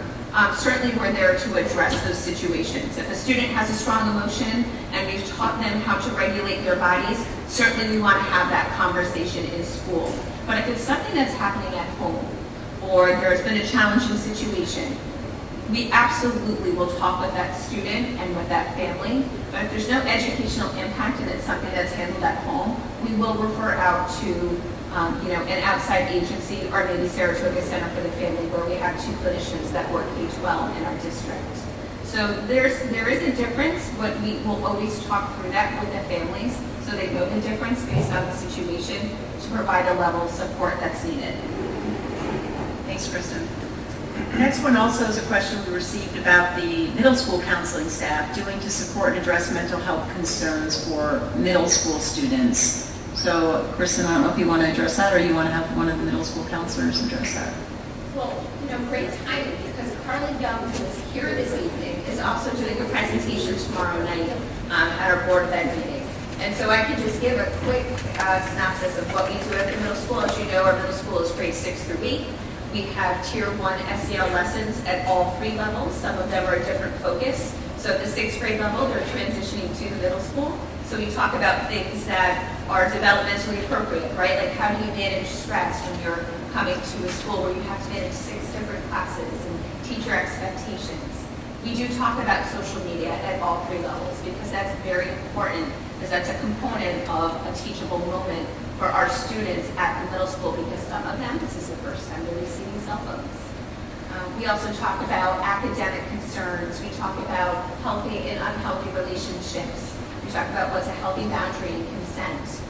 certainly we're there to address those situations. If a student has a strong emotion and we've taught them how to regulate their bodies, certainly we want to have that conversation in school. But if it's something that's happening at home, or there's been a challenging situation, we absolutely will talk with that student and with that family. But if there's no educational impact and it's something that's handled at home, we will refer out to an outside agency, or maybe Saratoga Center for the Family, where we have 2 clinicians that work K-12 in our district. So there is a difference, but we will always talk through that with the families so they know the difference based on the situation to provide a level of support that's needed. Thanks, Kristen. Next one also is a question we received about the middle school counseling staff doing to support and address mental health concerns for middle school students. So, Kristen, I don't know if you want to address that, or you want to have one of the middle school counselors address that. Well, great timing, because Carly Young, who is here this evening, is also doing a presentation tomorrow night at our board event meeting. And so I can just give a quick synopsis of what we do at the middle school. As you know, our middle school is grades 6 through 8. We have Tier 1 SEL lessons at all 3 levels. Some of them are a different focus. So at the 6th grade level, they're transitioning to the middle school. So we talk about things that are developmentally appropriate, right? Like, how do you manage stress when you're coming to a school where you have to manage 6 different classes and teacher expectations? We do talk about social media at all 3 levels, because that's very important, because that's a component of a teachable moment for our students at the middle school, because some of them, this is the first time they're receiving cell phones. We also talk about academic concerns. We talk about healthy and unhealthy relationships. We talk about what's a healthy boundary and consent.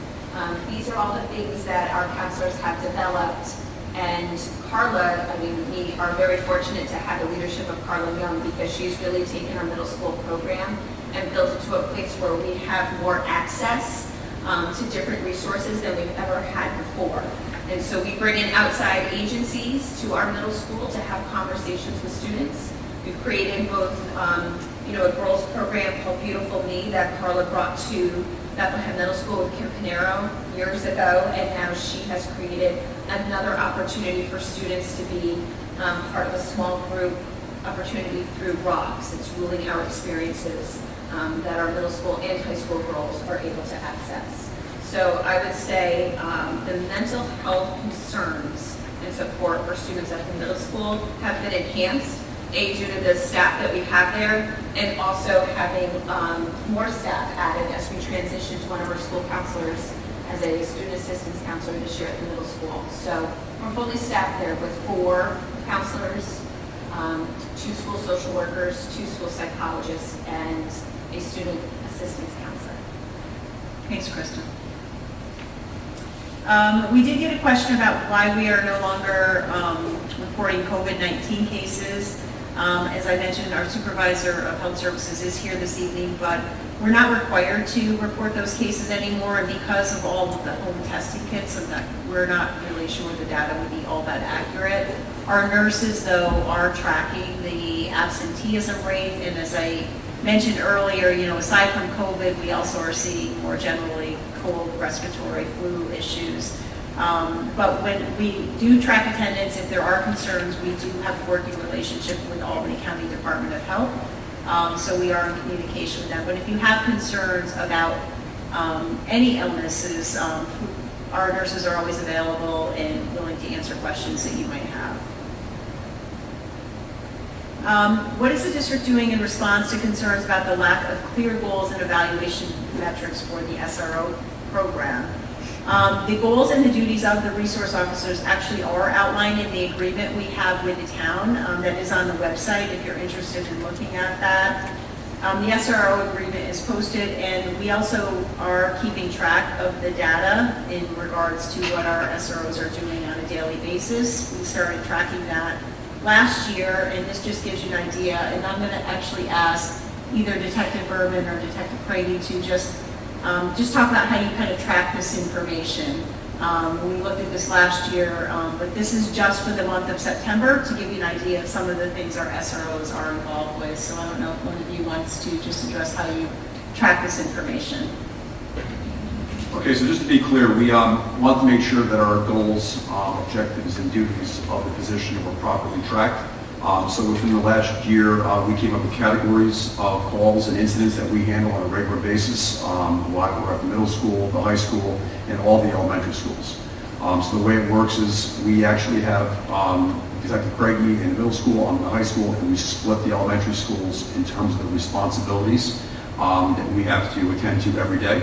These are all the things that our counselors have developed. And Carla, we are very fortunate to have the leadership of Carla Young, because she's really taken our middle school program and built it to a place where we have more access to different resources than we've ever had before. And so we bring in outside agencies to our middle school to have conversations with students. We've created both, a girls program called Beautiful Me that Carla brought to Bethlehem Middle School with Kim Pinero years ago, and now she has created another opportunity for students to be part of a small group opportunity through ROCKS. It's Ruling Our Experiences that our middle school and high school girls are able to access. So I would say the mental health concerns and support for students at the middle school have been enhanced, due to the staff that we have there, and also having more staff added as we transition to one of our school counselors as a student assistance counselor this year at the middle school. So we're fully staffed there with 4 counselors, 2 school social workers, 2 school psychologists, and a student assistance counselor. Thanks, Kristen. We did get a question about why we are no longer reporting COVID-19 cases. As I mentioned, our supervisor of health services is here this evening, but we're not required to report those cases anymore, and because of all of the home testing kits, we're not really sure the data would be all that accurate. Our nurses, though, are tracking the absenteeism rate, and as I mentioned earlier, aside from COVID, we also are seeing more generally cold, respiratory, flu issues. But when we do track attendance, if there are concerns, we do have a working relationship with Albany County Department of Health. So we are in communication with them. But if you have concerns about any illnesses, our nurses are always available and willing to answer questions that you might have. What is the district doing in response to concerns about the lack of clear goals and evaluation metrics for the SRO program? The goals and the duties of the resource officers actually are outlined in the agreement we have with the town that is on the website if you're interested in looking at that. The SRO agreement is posted, and we also are keeping track of the data in regards to what our SROs are doing on a daily basis. We started tracking that last year, and this just gives you an idea, and I'm going to actually ask either Detective Berman or Detective Craigie to just talk about how you kind of track this information. We looked at this last year, but this is just for the month of September to give you an idea of some of the things our SROs are involved with. So I don't know if one of you wants to just address how you track this information. Okay, so just to be clear, we want to make sure that our goals, objectives, and duties of the position were properly tracked. So within the last year, we came up with categories of calls and incidents that we handle on a regular basis. We're at the middle school, the high school, and all the elementary schools. So the way it works is we actually have Detective Craigie in the middle school, I'm in the high school, and we split the elementary schools in terms of the responsibilities that we have to attend to every day.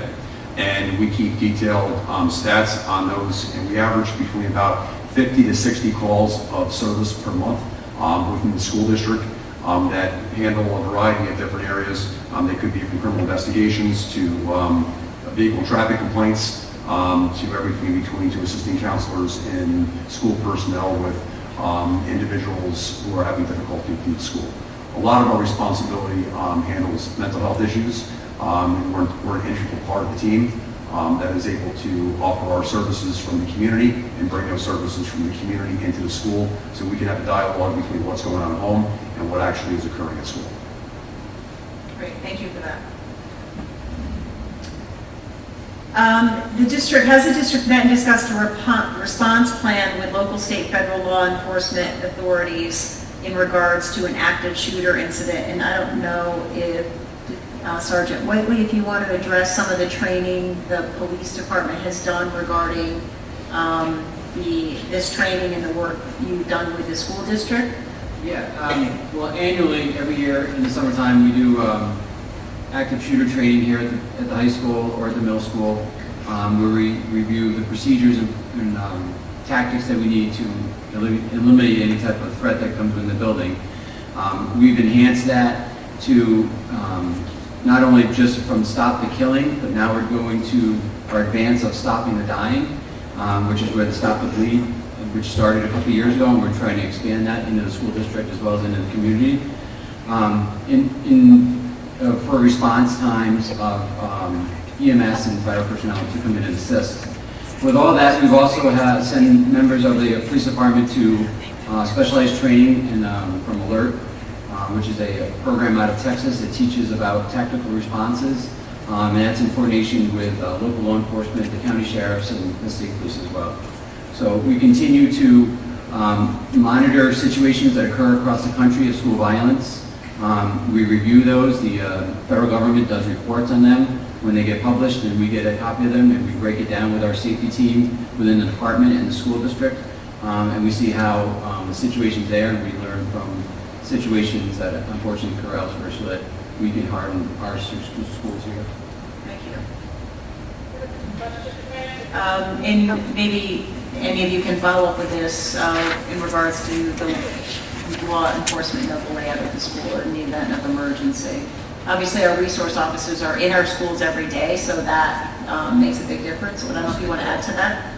And we keep detailed stats on those, and we average between about 50 to 60 calls of service per month within the school district that handle a variety of different areas. They could be from criminal investigations to vehicle and traffic complaints to everything between to assisting counselors and school personnel with individuals who are having difficulty with the school. A lot of our responsibility handles mental health issues. We're an integral part of the team that is able to offer our services from the community and bring those services from the community into the school so we can have a dialogue between what's going on at home and what actually is occurring at school. Great, thank you for that. The district, has the district met and discussed a response plan with local, state, federal law enforcement authorities in regards to an active shooter incident? And I don't know if Sergeant Whiteley, if you want to address some of the training the police department has done regarding this training and the work you've done with the school district? Yeah, well, annually, every year in the summertime, we do active shooter training here at the high school or at the middle school, where we review the procedures and tactics that we need to eliminate any type of threat that comes within the building. We've enhanced that to not only just from stop the killing, but now we're going to our advance of stopping the dying, which is where the Stop the Bleed, which started a couple years ago, and we're trying to expand that into the school district as well as into the community. For response times of EMS and fire personnel to come in and assist. With all that, we've also sent members of the police department to specialized training from Alert, which is a program out of Texas that teaches about tactical responses, and that's in coordination with local law enforcement, the county sheriffs, and the state police as well. So we continue to monitor situations that occur across the country of school violence. We review those. The federal government does reports on them when they get published, and we get a copy of them, and we break it down with our safety team within the department and the school district, and we see how the situation's there, and we learn from situations that unfortunately occur elsewhere so that we can harden our schools here. Thank you. And maybe any of you can follow up with this in regards to the law enforcement of the layout of the school in the event of emergency. Obviously, our resource officers are in our schools every day, so that makes a big difference. But I don't know if you want to add to that.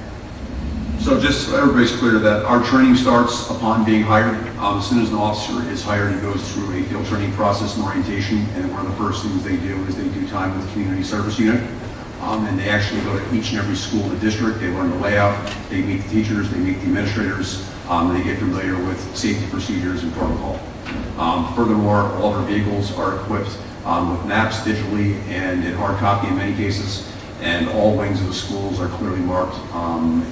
So just so everybody's clear that our training starts upon being hired. As soon as an officer is hired, he goes through a field training process and orientation, and one of the first things they do is they do time with the community service unit. And they actually go to each and every school in the district. They learn the layout, they meet the teachers, they meet the administrators, they get familiar with safety procedures and protocol. Furthermore, all of our vehicles are equipped with maps digitally and in hard copy in many cases, and all wings of the schools are clearly marked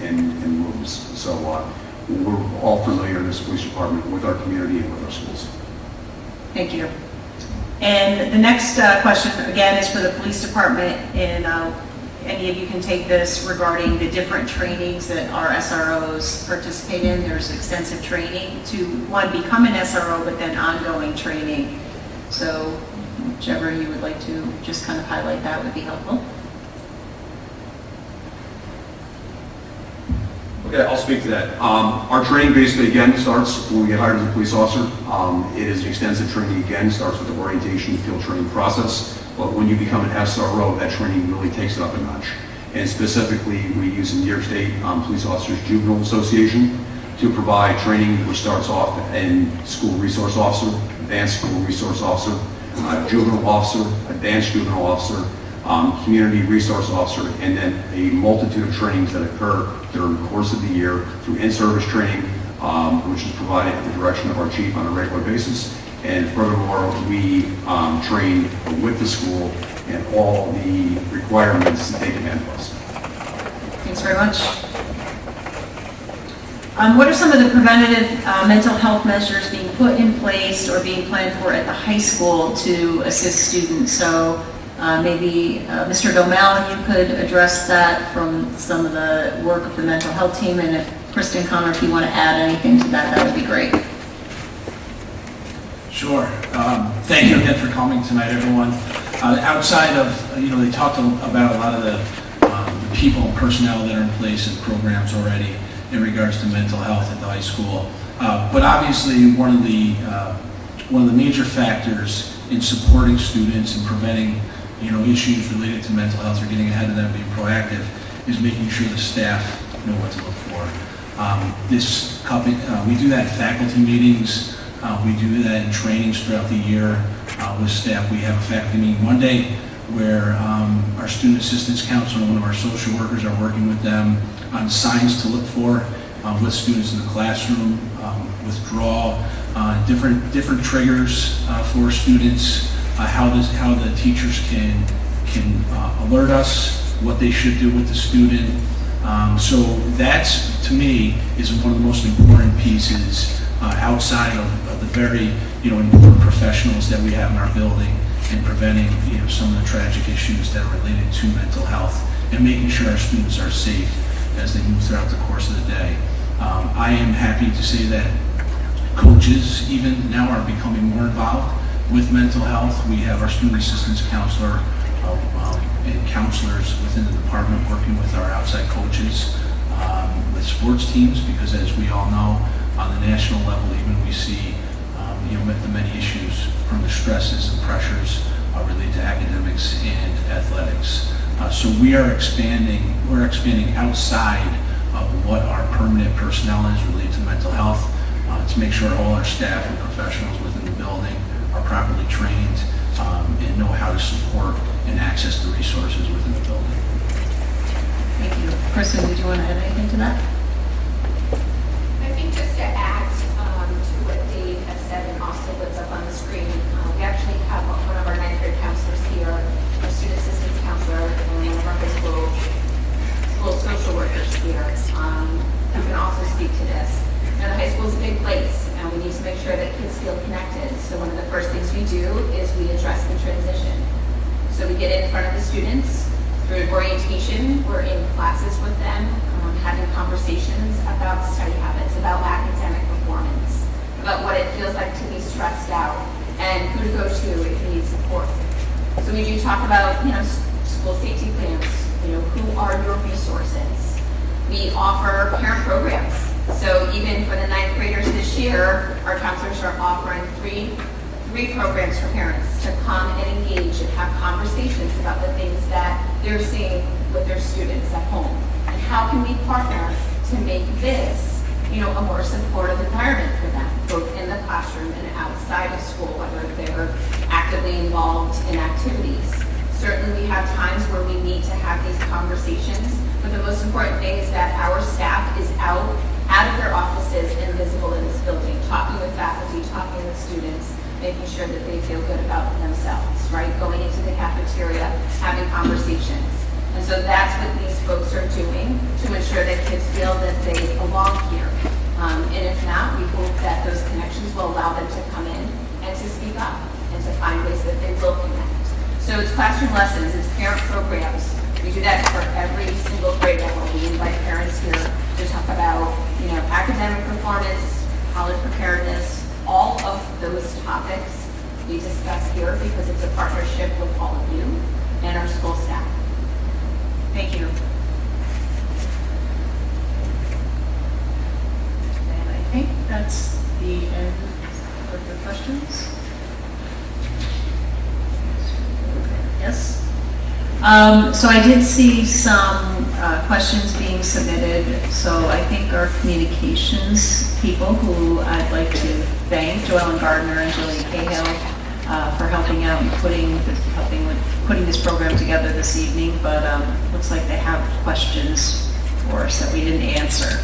in rooms. So we're all familiar in this police department with our community and with our schools. Thank you. And the next question, again, is for the police department, and any of you can take this regarding the different trainings that our SROs participate in. There's extensive training to, one, become an SRO, but then ongoing training. So whichever you would like to just kind of highlight that would be helpful. Okay, I'll speak to that. Our training basically, again, starts when we get hired as a police officer. It is an extensive training, again, starts with the orientation field training process. But when you become an SRO, that training really takes it up a notch. And specifically, we use the New York State Police Officers Juvenile Association to provide training, which starts off in school resource officer, advanced school resource officer, juvenile officer, advanced juvenile officer, community resource officer, and then a multitude of trainings that occur during the course of the year through in-service training, which is provided at the direction of our chief on a regular basis. And furthermore, we train with the school and all the requirements that they demand of us. Thanks very much. What are some of the preventative mental health measures being put in place or being planned for at the high school to assist students? So maybe Mr. Domel, you could address that from some of the work of the mental health team, and if Kristen Connor, if you want to add anything to that, that would be great. Sure. Thank you again for coming tonight, everyone. Outside of, they talked about a lot of the people and personnel that are in place and programs already in regards to mental health at the high school. But obviously, one of the major factors in supporting students and preventing, issues related to mental health or getting ahead of them, being proactive, is making sure the staff know what to look for. We do that at faculty meetings. We do that in trainings throughout the year with staff. We have a faculty meeting Monday where our student assistance counselor and one of our social workers are working with them on signs to look for with students in the classroom, withdrawal, different triggers for students, how the teachers can alert us what they should do with the student. So that's, to me, is one of the most important pieces outside of the very important professionals that we have in our building in preventing some of the tragic issues that are related to mental health and making sure our students are safe as they move throughout the course of the day. I am happy to say that coaches even now are becoming more involved with mental health. We have our student assistance counselor and counselors within the department working with our outside coaches with sports teams, because as we all know, on the national level even we see the many issues from the stresses and pressures related to academics and athletics. So we're expanding outside of what our permanent personnel is related to mental health to make sure all our staff and professionals within the building are properly trained and know how to support and access the resources within the building. Thank you. Kristen, did you want to add anything to that? I think just to add to what Dave has said and also what's up on the screen, we actually have one of our ninth grade counselors here, our student assistance counselor, and one of our high school social workers here who can also speak to this. Now, the high school is a big place, and we need to make sure that kids feel connected. So one of the first things we do is we address the transition. So we get in front of the students through orientation. We're in classes with them, having conversations about study habits, about academic performance, about what it feels like to be stressed out, and who to go to if you need support. So we do talk about, school safety plans, who are your resources. We offer parent programs. So even for the ninth graders this year, our counselors are offering three programs for parents to come and engage and have conversations about the things that they're seeing with their students at home. And how can we partner to make this, a more supportive environment for them, both in the classroom and outside of school, whether they're actively involved in activities. Certainly we have times where we need to have these conversations, but the most important thing is that our staff is out of their offices and visible in this building, talking with faculty, talking with students, making sure that they feel good about themselves, right? Going into the cafeteria, having conversations. And so that's what these folks are doing to ensure that kids feel that they belong here. And if not, we hope that those connections will allow them to come in and to speak up and to find ways that they will connect. So it's classroom lessons, it's parent programs. We do that for every single grade level. We invite parents here to talk about, academic performance, college preparedness, all of those topics we discuss here because it's a partnership with all of you and our school staff. Thank you. And I think that's the end of the questions. Yes? So I did see some questions being submitted, so I think our communications people, who I'd like to thank, Joellen Gardner and Julie Cahill, for helping out and putting this program together this evening, but looks like they have questions for us that we didn't answer.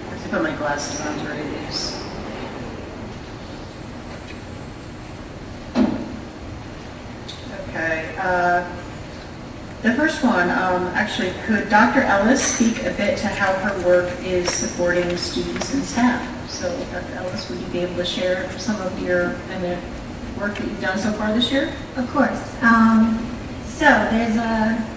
I have to put my glasses on to read these. Okay, the first one, actually, could Dr. Ellis speak a bit to how her work is supporting students and staff? So, Dr. Ellis, would you be able to share some of your work that you've done so far this year? Of course.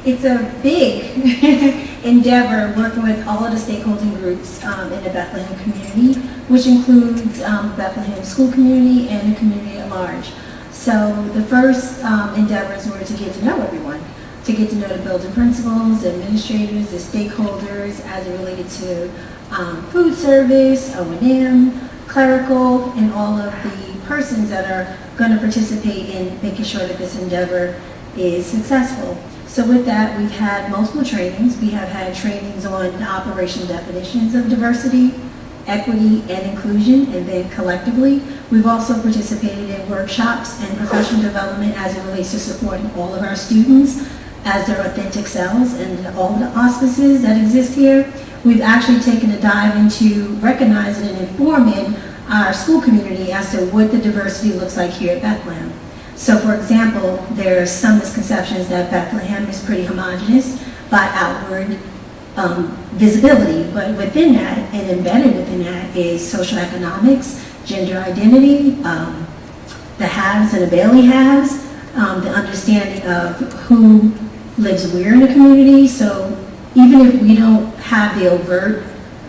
It's a big endeavor working with all of the stakeholding groups in the Bethlehem community, which includes Bethlehem school community and the community at large. So the first endeavors were to get to know everyone, to get to know the building principals, the administrators, the stakeholders as it related to food service, O&M, clerical, and all of the persons that are going to participate in making sure that this endeavor is successful. So with that, we've had multiple trainings. We have had trainings on the operational definitions of diversity, equity, and inclusion, and then collectively, we've also participated in workshops and professional development as it relates to supporting all of our students as their authentic selves and all the auspices that exist here. We've actually taken a dive into recognizing and informing our school community as to what the diversity looks like here at Bethlehem. So for example, there are some misconceptions that Bethlehem is pretty homogenous by outward visibility, but within that and embedded within that is social economics, gender identity, the haves and the barely haves, the understanding of who lives where in the community. So even if we don't have the overt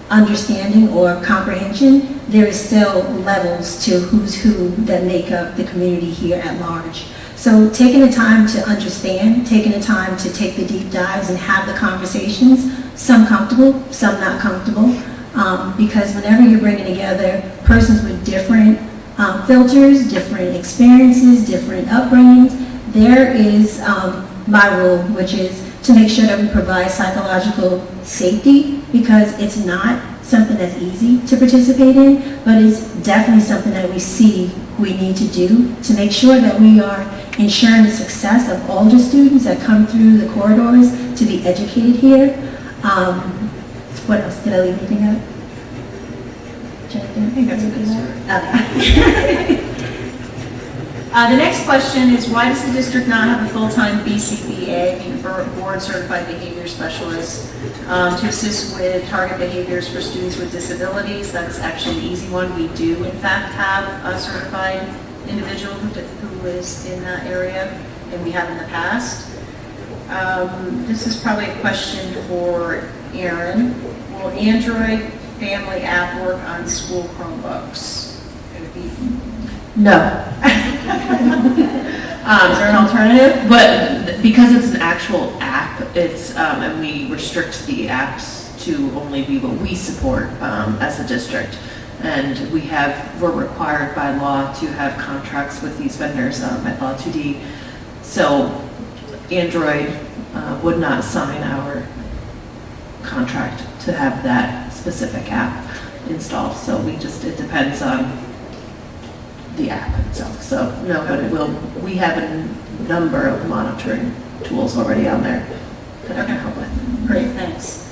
understanding or comprehension, there is still levels to who's who that make up the community here at large. So taking the time to understand, taking the time to take the deep dives and have the conversations, some comfortable, some not comfortable, because whenever you're bringing together persons with different filters, different experiences, different upbringings, there is my role, which is to make sure that we provide psychological safety, because it's not something that's easy to participate in, but it's definitely something that we see we need to do to make sure that we are ensuring the success of all the students that come through the corridors to be educated here. What else? Did I leave anything out? I think that's a good start. The next question is, why does the district not have a full-time BCBA, board certified behavior specialist, to assist with target behaviors for students with disabilities? That's actually an easy one. We do, in fact, have a certified individual who is in that area, and we have in the past. This is probably a question for Erin. Will Android Family app work on school Chromebooks? No. Is there an alternative? But because it's an actual app, it's and we restrict the apps to only be what we support as a district, and we're required by law to have contracts with these vendors at Law 2D. So Android would not sign our contract to have that specific app installed. So it depends on the app itself. So no, but it will. We have a number of monitoring tools already on there that I can help with. Great, thanks.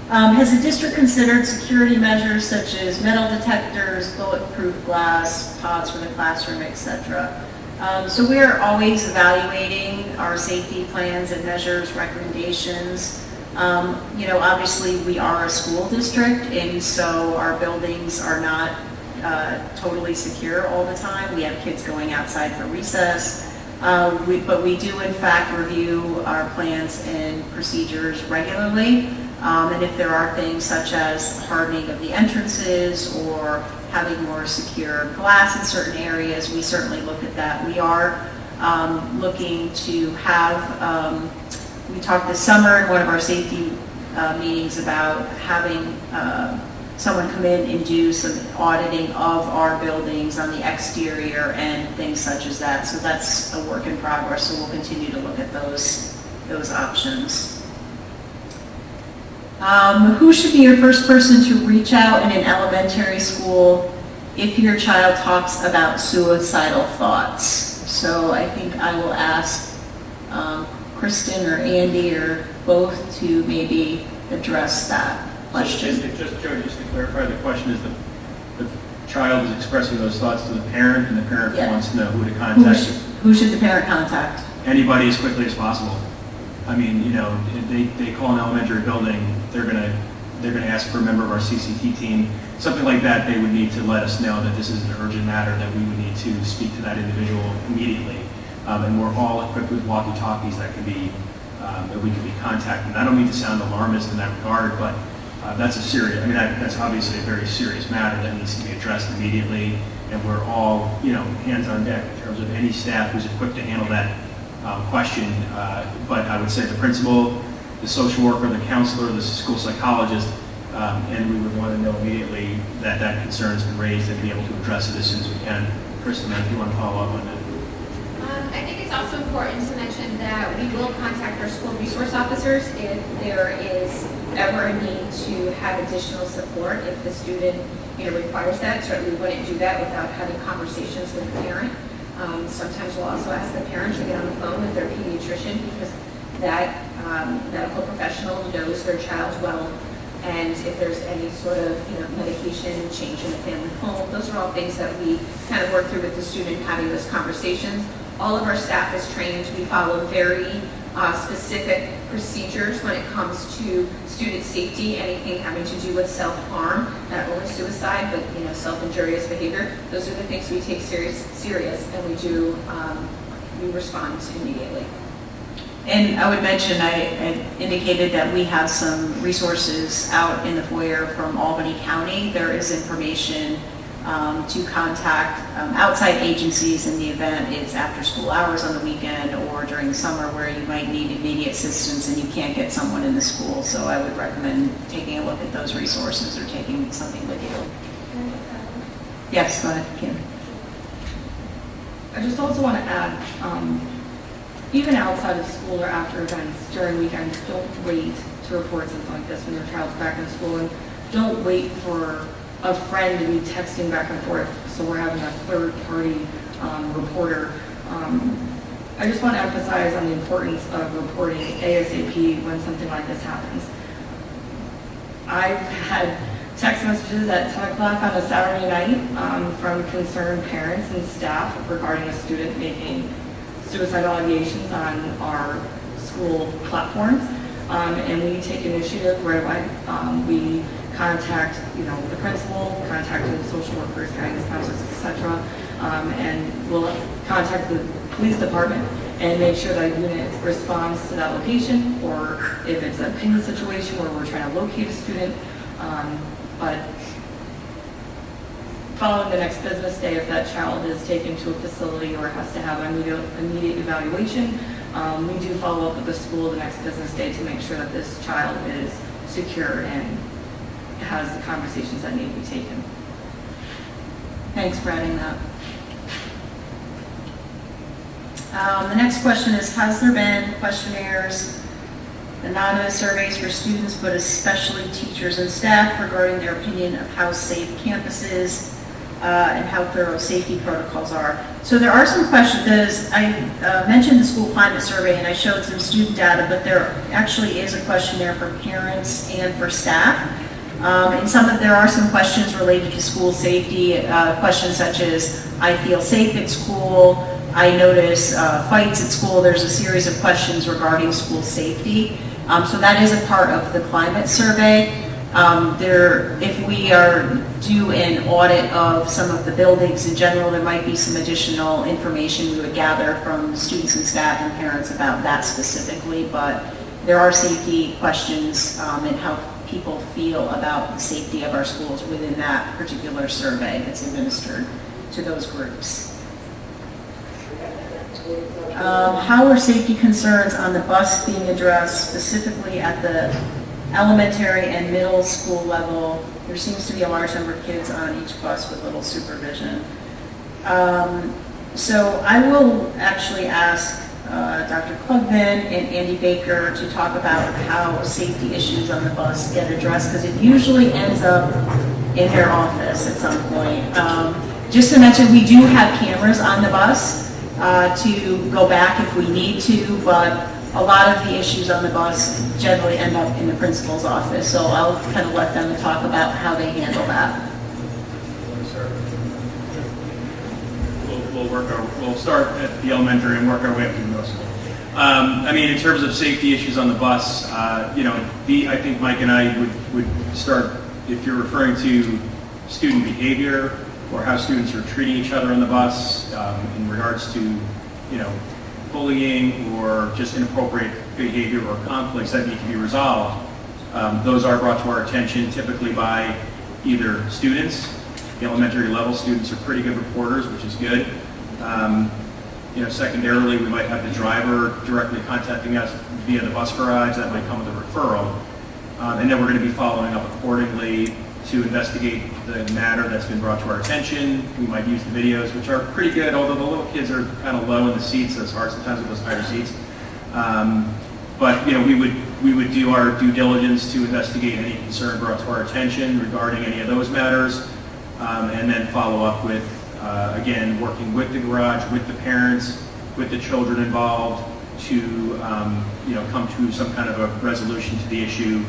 Has the district considered security measures such as metal detectors, bulletproof glass, pods for the classroom, etc.? So we are always evaluating our safety plans and measures, recommendations. Obviously we are a school district, and so our buildings are not totally secure all the time. We have kids going outside for recess. But we do in fact review our plans and procedures regularly. And if there are things such as hardening of the entrances or having more secure glass in certain areas, we certainly look at that. We are looking to have, we talked this summer in one of our safety meetings about having someone come in and do some auditing of our buildings on the exterior and things such as that. So that's a work in progress, so we'll continue to look at those options. Who should be your first person to reach out in an elementary school if your child talks about suicidal thoughts? So I think I will ask Kristen or Andy or both to maybe address that question. Joe, just to clarify, the question is the child is expressing those thoughts to the parent, and the parent Yeah. wants to know who to contact. Who should the parent contact? Anybody as quickly as possible. I mean, if they call an elementary building, they're gonna ask for a member of our CCT team. Something like that, they would need to let us know that this is an urgent matter, that we would need to speak to that individual immediately. And we're all equipped with walkie-talkies that we can be contacted. And I don't mean to sound alarmist in that regard, but that's that's obviously a very serious matter that needs to be addressed immediately. And we're all, hands on deck in terms of any staff who's equipped to handle that question. But I would say the principal, the social worker, the counselor, the school psychologist, and we would want to know immediately that that concern has been raised and be able to address it as soon as we can. Kristen, if you want to follow up on that. I think it's also important to mention that we will contact our school resource officers if there is ever a need to have additional support. If the student, requires that, certainly we wouldn't do that without having conversations with the parent. Sometimes we'll also ask the parent to get on the phone with their pediatrician because that medical professional knows their child well. And if there's any sort of medication change in the family home, those are all things that we kind of work through with the student, having those conversations. All of our staff is trained. We follow very specific procedures when it comes to student safety, anything having to do with self-harm, not only suicide, but self-injurious behavior. Those are the things we take serious, and we respond immediately. And I would mention, I indicated that we have some resources out in the foyer from Albany County. There is information to contact outside agencies in the event it's after school hours on the weekend or during the summer where you might need immediate assistance and you can't get someone in the school. So I would recommend taking a look at those resources or taking something with you. Yes, go ahead, Kim. I just also want to add, even outside of school or after events, during weekends, don't wait to report something like this when your child's back in school, and don't wait for a friend to be texting back and forth, so we're having a third-party reporter. I just want to emphasize on the importance of reporting ASAP when something like this happens. I've had text messages at 10 o'clock on a Saturday night from concerned parents and staff regarding a student making suicidal allegations on our school platforms, and we take initiative right away. We contact, the principal, contact the social workers, guidance counselors, etc., and we'll contact the police department and make sure that a unit responds to that location, or if it's a ping situation where we're trying to locate a student. But following the next business day, if that child is taken to a facility or has to have immediate evaluation, we do follow up with the school the next business day to make sure that this child is secure and has the conversations that need to be taken. Thanks for adding that. The next question is, has there been questionnaires, anonymous surveys for students, but especially teachers and staff regarding their opinion of how safe campus is and how thorough safety protocols are? So there are some questions. I mentioned the school climate survey and I showed some student data, but there actually is a questionnaire for parents and for staff. And there are some questions related to school safety, questions such as, I feel safe at school, I notice fights at school. There's a series of questions regarding school safety. So that is a part of the climate survey. If we are do an audit of some of the buildings in general, there might be some additional information we would gather from students and staff and parents about that specifically, but there are safety questions and how people feel about the safety of our schools within that particular survey that's administered to those groups. How are safety concerns on the bus being addressed specifically at the elementary and middle school level? There seems to be a large number of kids on each bus with little supervision. So I will actually ask Dr. Klugman and Andy Baker to talk about how safety issues on the bus get addressed, because it usually ends up in their office at some point. Just to mention, we do have cameras on the bus to go back if we need to, but a lot of the issues on the bus generally end up in the principal's office, so I'll kind of let them talk about how they handle that. We'll start at the elementary and work our way up to the middle school. I mean, in terms of safety issues on the bus, I think Mike and I would start, if you're referring to student behavior or how students are treating each other on the bus in regards to, bullying or just inappropriate behavior or conflicts that need to be resolved. Those are brought to our attention typically by either students. The elementary level students are pretty good reporters, which is good. Secondarily, we might have the driver directly contacting us via the bus garage. That might come with a referral. And then we're going to be following up accordingly to investigate the matter that's been brought to our attention. We might use the videos, which are pretty good, although the little kids are kind of low in the seats, so it's hard sometimes with those higher seats. But we would do our due diligence to investigate any concern brought to our attention regarding any of those matters, and then follow up with, again, working with the garage, with the parents, with the children involved to come to some kind of a resolution to the issue.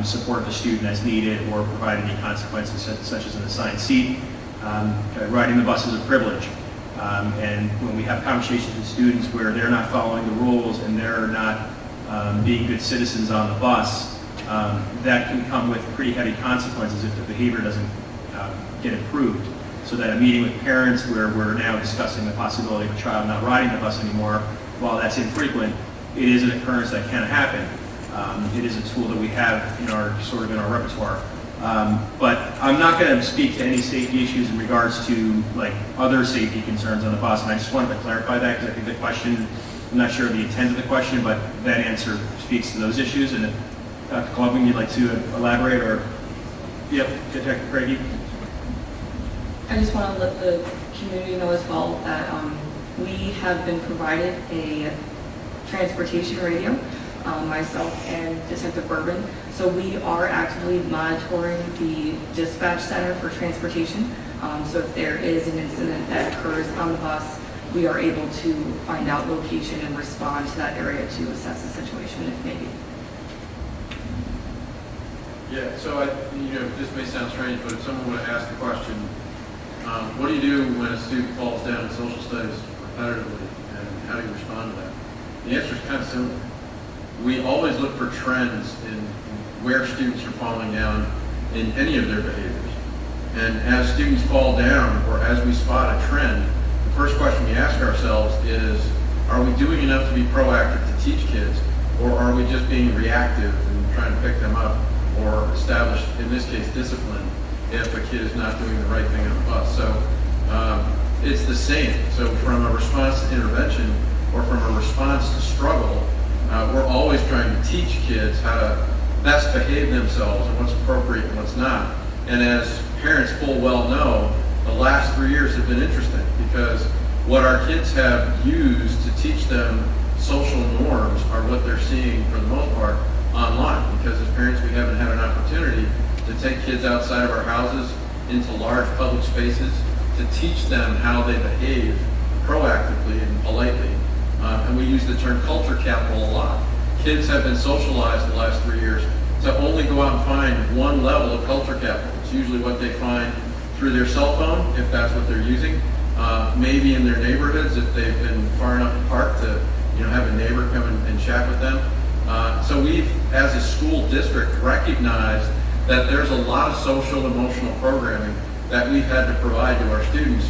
Support the student as needed, or provide any consequences such as an assigned seat. Riding the bus is a privilege, and when we have conversations with students where they're not following the rules and they're not being good citizens on the bus, that can come with pretty heavy consequences if the behavior doesn't get improved. So that a meeting with parents where we're now discussing the possibility of a child not riding the bus anymore, while that's infrequent, it is an occurrence that can happen. It is a tool that we have in our repertoire. But I'm not going to speak to any safety issues in regards to other safety concerns on the bus. And I just wanted to clarify that because I think the question, I'm not sure of the intent of the question, but that answer speaks to those issues. And if Dr. Klugman, you'd like to elaborate, or Detective Craigie? I just want to let the community know as well that we have been provided a transportation radio, myself and Detective Bourbon. So we are actively monitoring the dispatch center for transportation. So if there is an incident that occurs on the bus, we are able to find out location and respond to that area to assess the situation if maybe. Yeah, so this may sound strange, but if someone would ask the question, what do you do when a student falls down in social studies repetitively, and how do you respond to that? The answer is kind of simple. We always look for trends in where students are falling down in any of their behaviors. And as students fall down, or as we spot a trend, the first question we ask ourselves is, are we doing enough to be proactive to teach kids, or are we just being reactive and trying to pick them up, or establish, in this case, discipline if a kid is not doing the right thing on the bus? So it's the same. So from a response to intervention, or from a response to struggle, we're always trying to teach kids how to best behave themselves and what's appropriate and what's not. And as parents full well know, the last 3 years have been interesting because what our kids have used to teach them social norms are what they're seeing for the most part online. Because as parents, we haven't had an opportunity to take kids outside of our houses into large public spaces to teach them how they behave proactively and politely. And we use the term culture capital a lot. Kids have been socialized the last 3 years to only go out and find one level of culture capital. It's usually what they find through their cell phone, if that's what they're using. Maybe in their neighborhoods, if they've been far enough apart to have a neighbor come and chat with them. So we've, as a school district, recognized that there's a lot of social emotional programming that we've had to provide to our students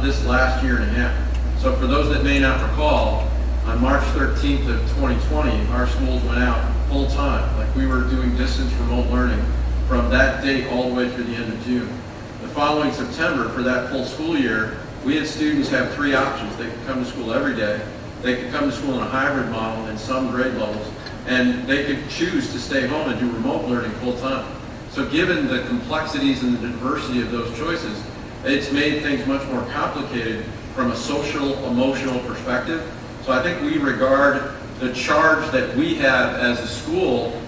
this last year and a half. So for those that may not recall, on March 13th of 2020, our schools went out full time. Like we were doing distance remote learning from that date all the way through the end of June. The following September, for that full school year, we had students have three options. They could come to school every day, they could come to school in a hybrid model in some grade levels, and they could choose to stay home and do remote learning full time. So given the complexities and the diversity of those choices, it's made things much more complicated from a social, emotional perspective. So I think we regard the charge that we have as a school,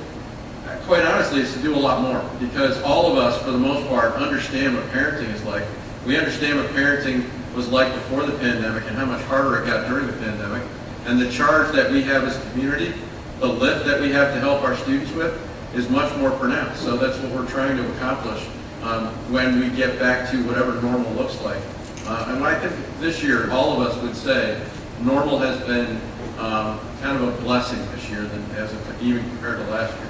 quite honestly, is to do a lot more, because all of us, for the most part, understand what parenting is like. We understand what parenting was like before the pandemic and how much harder it got during the pandemic. And the charge that we have as a community, the lift that we have to help our students with, is much more pronounced. So that's what we're trying to accomplish when we get back to whatever normal looks like. And I think this year, all of us would say normal has been kind of a blessing this year than even compared to last year.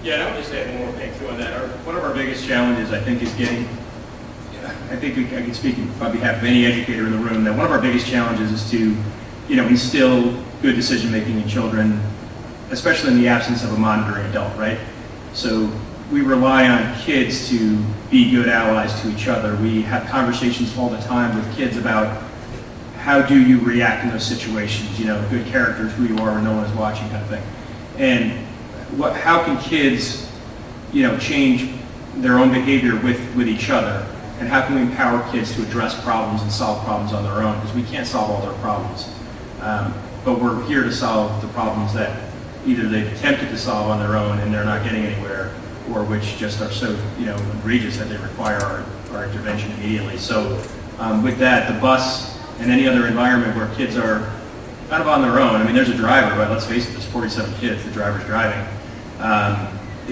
Yeah, and I would just add one more thing too on that. One of our biggest challenges, I think, is getting, I think I can speak on behalf of any educator in the room, that one of our biggest challenges is to, instill good decision-making in children, especially in the absence of a monitoring adult, right? So we rely on kids to be good allies to each other. We have conversations all the time with kids about how do you react in those situations, good characters, who you are when no one is watching kind of thing. And how can kids, change their own behavior with each other? And how can we empower kids to address problems and solve problems on their own? Because we can't solve all their problems. But we're here to solve the problems that either they've attempted to solve on their own and they're not getting anywhere, or which just are so, egregious that they require our intervention immediately. So with that, the bus and any other environment where kids are kind of on their own. I mean, there's a driver, but let's face it, there's 47 kids, the driver's driving.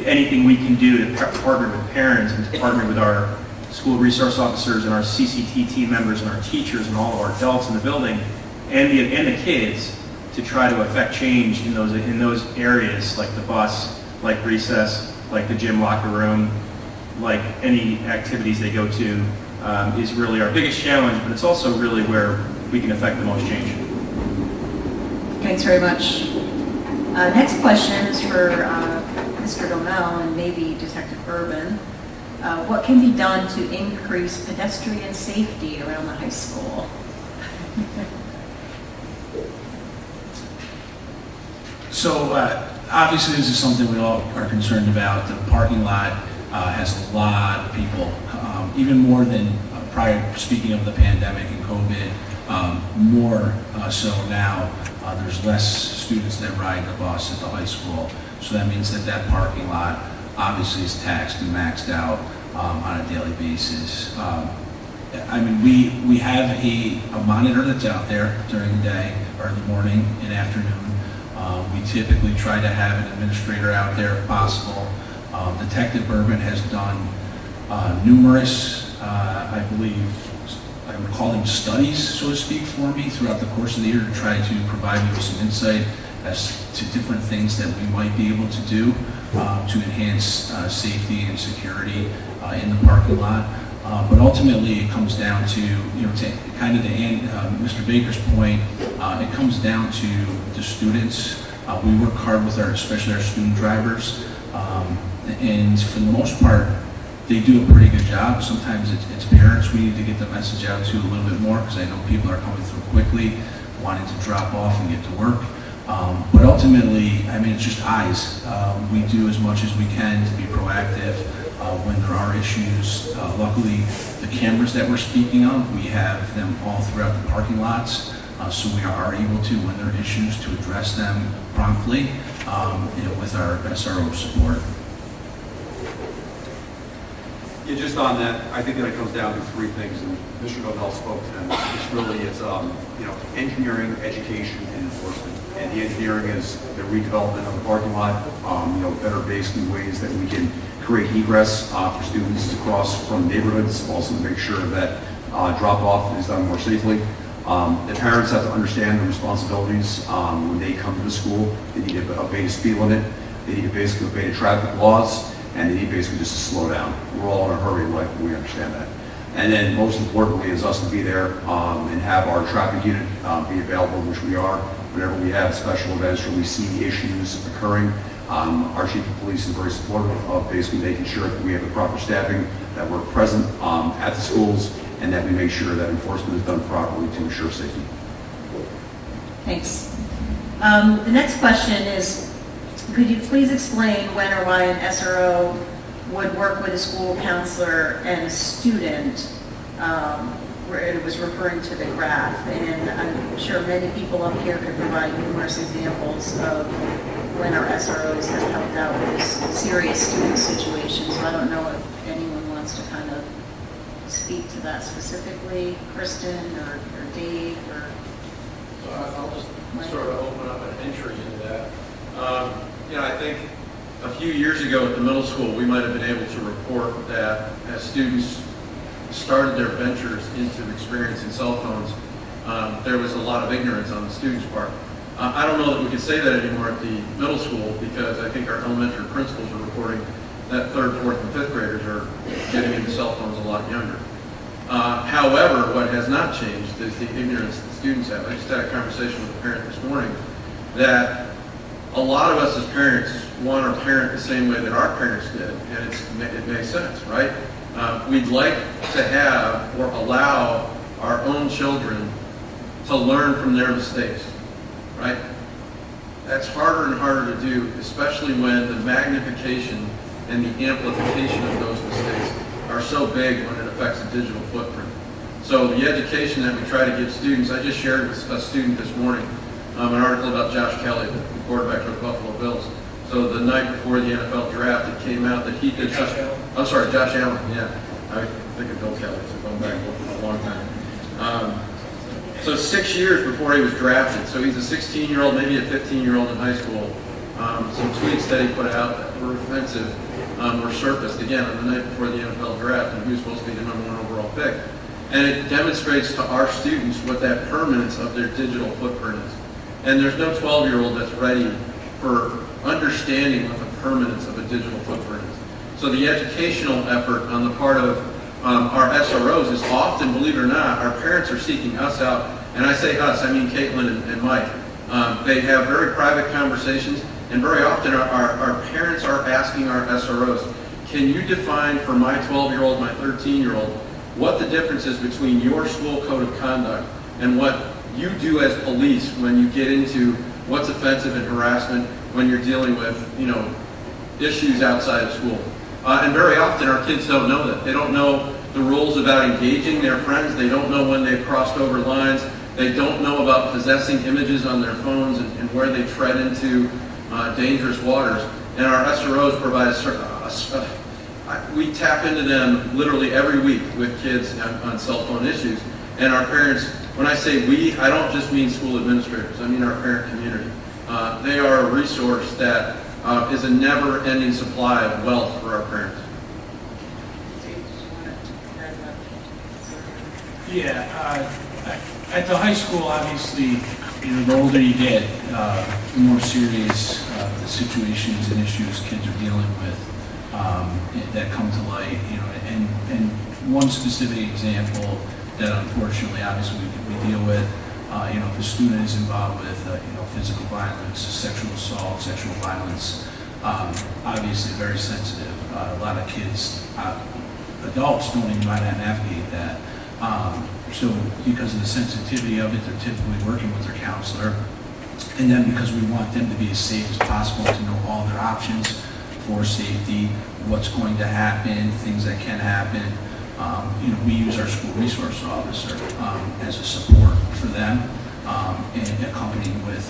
Anything we can do to partner with parents and to partner with our school resource officers and our CCT team members and our teachers and all of our adults in the building and the kids to try to affect change in those areas, like the bus, like recess, like the gym locker room, like any activities they go to, is really our biggest challenge, but it's also really where we can affect the most change. Thanks very much. Next question is for Mr. Domel and maybe Detective Urban. What can be done to increase pedestrian safety around the high school? So obviously this is something we all are concerned about. The parking lot has a lot of people, even more than prior, speaking of the pandemic and COVID, more so now. There's less students that ride the bus at the high school. So that means that parking lot obviously is taxed and maxed out on a daily basis. I mean, we have a monitor that's out there during the day or in the morning and afternoon. We typically try to have an administrator out there if possible. Detective Bergman has done numerous, I believe, I would call them studies, so to speak, for me throughout the course of the year to try to provide me with some insight as to different things that we might be able to do to enhance safety and security in the parking lot. But ultimately, it comes down to, to kind of Mr. Baker's point, it comes down to the students. We work hard with especially our student drivers, and for the most part, they do a pretty good job. Sometimes it's parents we need to get the message out to a little bit more, because I know people are coming through quickly, wanting to drop off and get to work. But ultimately, I mean, it's just eyes. We do as much as we can to be proactive when there are issues. Luckily, the cameras that we're speaking of, we have them all throughout the parking lots, so we are able to, when there are issues, to address them promptly with our SRO support. Yeah, just on that, I think that it comes down to three things, and Mr. Novell spoke to them. It's engineering, education, and enforcement. And the engineering is the redevelopment of the parking lot, better basically ways that we can create egress for students across from neighborhoods, also to make sure that drop-off is done more safely. The parents have to understand the responsibilities when they come to the school. They need to obey the speed limit. They need to basically obey the traffic laws. and they need basically just to slow down. We're all in a hurry in life, and we understand that. And then most importantly is us to be there and have our traffic unit be available, which we are, whenever we have special events or we see issues occurring. Our chief of police is very supportive of basically making sure that we have the proper staffing, that we're present at the schools, and that we make sure that enforcement is done properly to ensure safety. Thanks. The next question is, could you please explain when or why an SRO would work with a school counselor and a student, where it was referring to the graph, and I'm sure many people up here could provide numerous examples of when our SROs have helped out with serious student situations. So I don't know if anyone wants to kind of speak to that specifically, Kristen or Dave or... So I'll just sort of open up an entry into that. I think a few years ago at the middle school, we might have been able to report that as students started their ventures into experiencing cell phones, there was a lot of ignorance on the students' part. I don't know that we can say that anymore at the middle school because I think our elementary principals are reporting that 3rd, 4th, and 5th graders are getting into cell phones a lot younger. However, what has not changed is the ignorance that students have. I just had a conversation with a parent this morning that a lot of us as parents want our parent the same way that our parents did, and it makes sense, right? We'd like to have or allow our own children to learn from their mistakes, right? That's harder and harder to do, especially when the magnification and the amplification of those mistakes are so big when it affects a digital footprint. So the education that we try to give students, I just shared with a student this morning an article about Josh Kelly, the quarterback for the Buffalo Bills. So the night before the NFL draft, it came out that he did Josh Allen, yeah. I think of Bill Kelly, so going back a long time. So 6 years before he was drafted, so he's a 16-year-old, maybe a 15-year-old in high school. Some tweets that he put out that were offensive were surfaced again on the night before the NFL draft, and he was supposed to be the #1 overall pick. And it demonstrates to our students what that permanence of their digital footprint is. And there's no 12-year-old that's ready for understanding what the permanence of a digital footprint is. So the educational effort on the part of our SROs is often, believe it or not, our parents are seeking us out. And I say us, I mean Caitlin and Mike. They have very private conversations, and very often our parents are asking our SROs, can you define for my 12-year-old, my 13-year-old, what the difference is between your school code of conduct and what you do as police when you get into what's offensive and harassment when you're dealing with, issues outside of school. And very often our kids don't know that. They don't know the rules about engaging their friends. They don't know when they've crossed over lines. They don't know about possessing images on their phones and where they tread into dangerous waters. And our SROs provide we tap into them literally every week with kids on cell phone issues. And our parents, when I say we, I don't just mean school administrators. I mean our parent community. They are a resource that is a never-ending supply of wealth for our parents. Yeah, at the high school, obviously, the older you get, the more serious the situations and issues kids are dealing with that come to light. And one specific example that unfortunately, obviously, we deal with. If a student is involved with, physical violence, sexual assault, sexual violence, obviously very sensitive. A lot of kids, adults don't even know how to navigate that. So because of the sensitivity of it, they're typically working with their counselor. And then because we want them to be as safe as possible, to know all their options for safety, what's going to happen, things that can happen. We use our school resource officer as a support for them, and accompanied with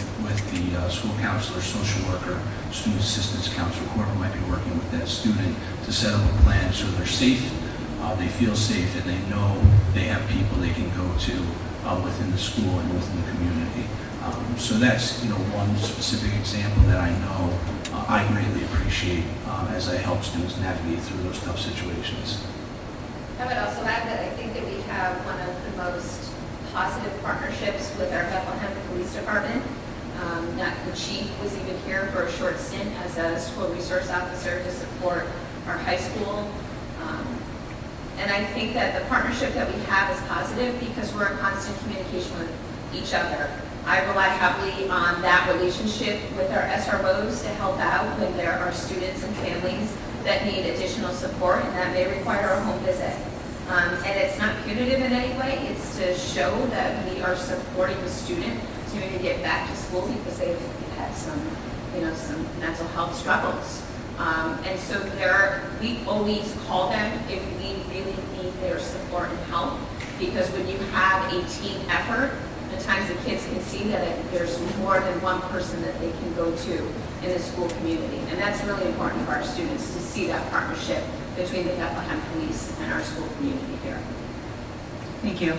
the school counselor, social worker, student assistance counselor, whoever might be working with that student to set up a plan so they're safe, they feel safe, and they know they have people they can go to within the school and within the community. So that's one specific example that I know I greatly appreciate as I help students navigate through those tough situations. I would also add that I think that we have one of the most positive partnerships with our Bethlehem Police Department. The chief was even here for a short stint as a school resource officer to support our high school. And I think that the partnership that we have is positive because we're in constant communication with each other. I rely heavily on that relationship with our SROs to help out when there are students and families that need additional support, and that may require a home visit. And it's not punitive in any way. It's to show that we are supporting the student to maybe get back to school because they've had some mental health struggles. And so we always call them if we really need their support and help, because when you have a team effort, at times the kids can see that there's more than one person that they can go to in the school community. And that's really important for our students to see that partnership between the Bethlehem Police and our school community here. Thank you.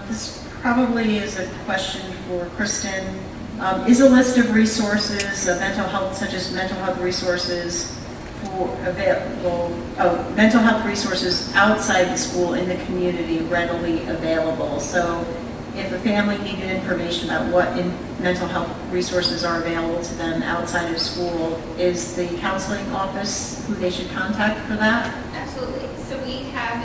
This probably is a question for Kristen. Is a list of resources, mental health, such as mental health resources mental health resources outside the school in the community readily available? So if a family needed information about what mental health resources are available to them outside of school, is the counseling office who they should contact for that? Absolutely. So we have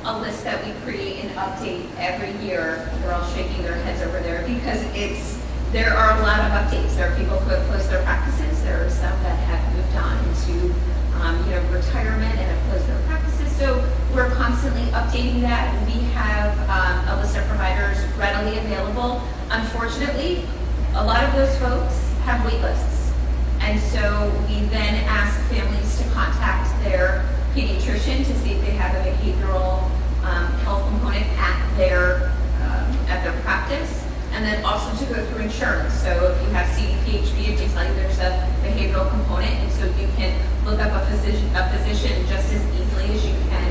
a list that we create and update every year. They're all shaking their heads over there because there are a lot of updates. There are people who have closed their practices. There are some that have moved on into retirement and have closed their practices. So we're constantly updating that. We have a list of providers readily available. Unfortunately, a lot of those folks have wait lists. And so we then ask families to contact their pediatrician to see if they have a behavioral health component at their practice, and then also to go through insurance. So if you have CDPHP, if they tell you there's a behavioral component, and so you can look up a physician just as easily as you can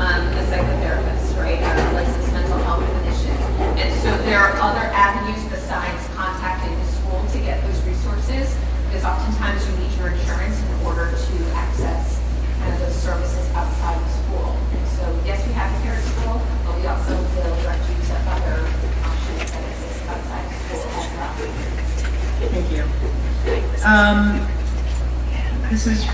a psychotherapist, right, a licensed mental health clinician. And so there are other avenues besides contacting the school to get those resources, because oftentimes you need your insurance in order to access kind of those services outside of school. And so yes, we have it here at school, but we also will direct you to other options that exist outside of school as well. Thank you. This is,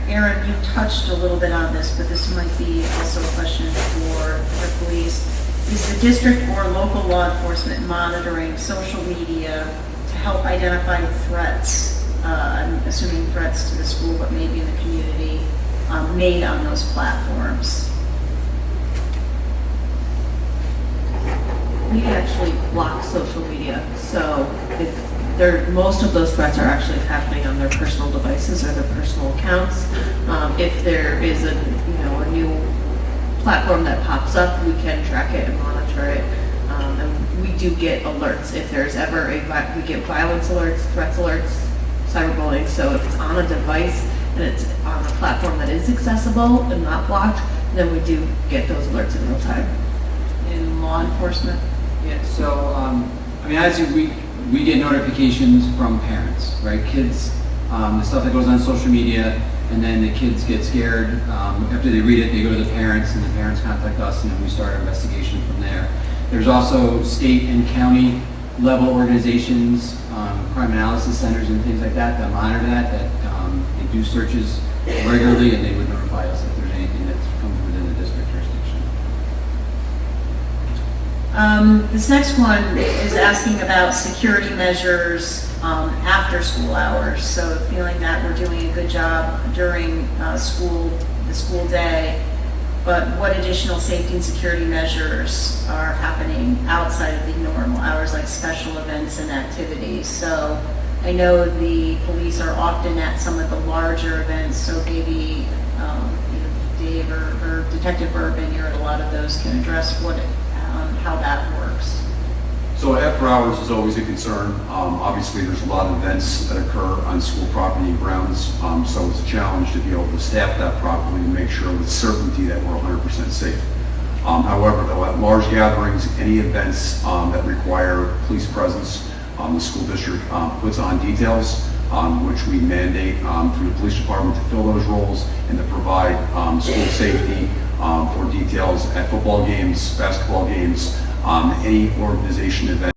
Aaron, you touched a little bit on this, but this might be also a question for the police. Is the district or local law enforcement monitoring social media to help identify threats, I'm assuming threats to the school, but maybe in the community, made on those platforms? We actually block social media, so most of those threats are actually happening on their personal devices or their personal accounts. If there is a new platform that pops up, we can track it and monitor it. And we do get alerts if there's ever we get violence alerts, threats alerts, cyberbullying. So if it's on a device and it's on a platform that is accessible and not blocked, then we do get those alerts in real time. In law enforcement? Yeah, so, obviously we get notifications from parents, right? Kids, the stuff that goes on social media, and then the kids get scared. After they read it, they go to the parents, and the parents contact us, and then we start our investigation from there. There's also state and county level organizations, crime analysis centers and things like that monitor that they do searches regularly, and they would notify us if there's anything that's comes within the district jurisdiction. This next one is asking about security measures after school hours. So feeling that we're doing a good job during the school day, but what additional safety and security measures are happening outside of the normal hours, like special events and activities? So I know the police are often at some of the larger events, so maybe Dave or Detective Urban, you're at a lot of those, can address how that works. So after hours is always a concern. Obviously, there's a lot of events that occur on school property and grounds, so it's a challenge to be able to staff that properly and make sure with certainty that we're 100% safe. However, though, at large gatherings, any events that require police presence, the school district puts on details, which we mandate through the police department to fill those roles and to provide school safety for details at football games, basketball games, any organization event.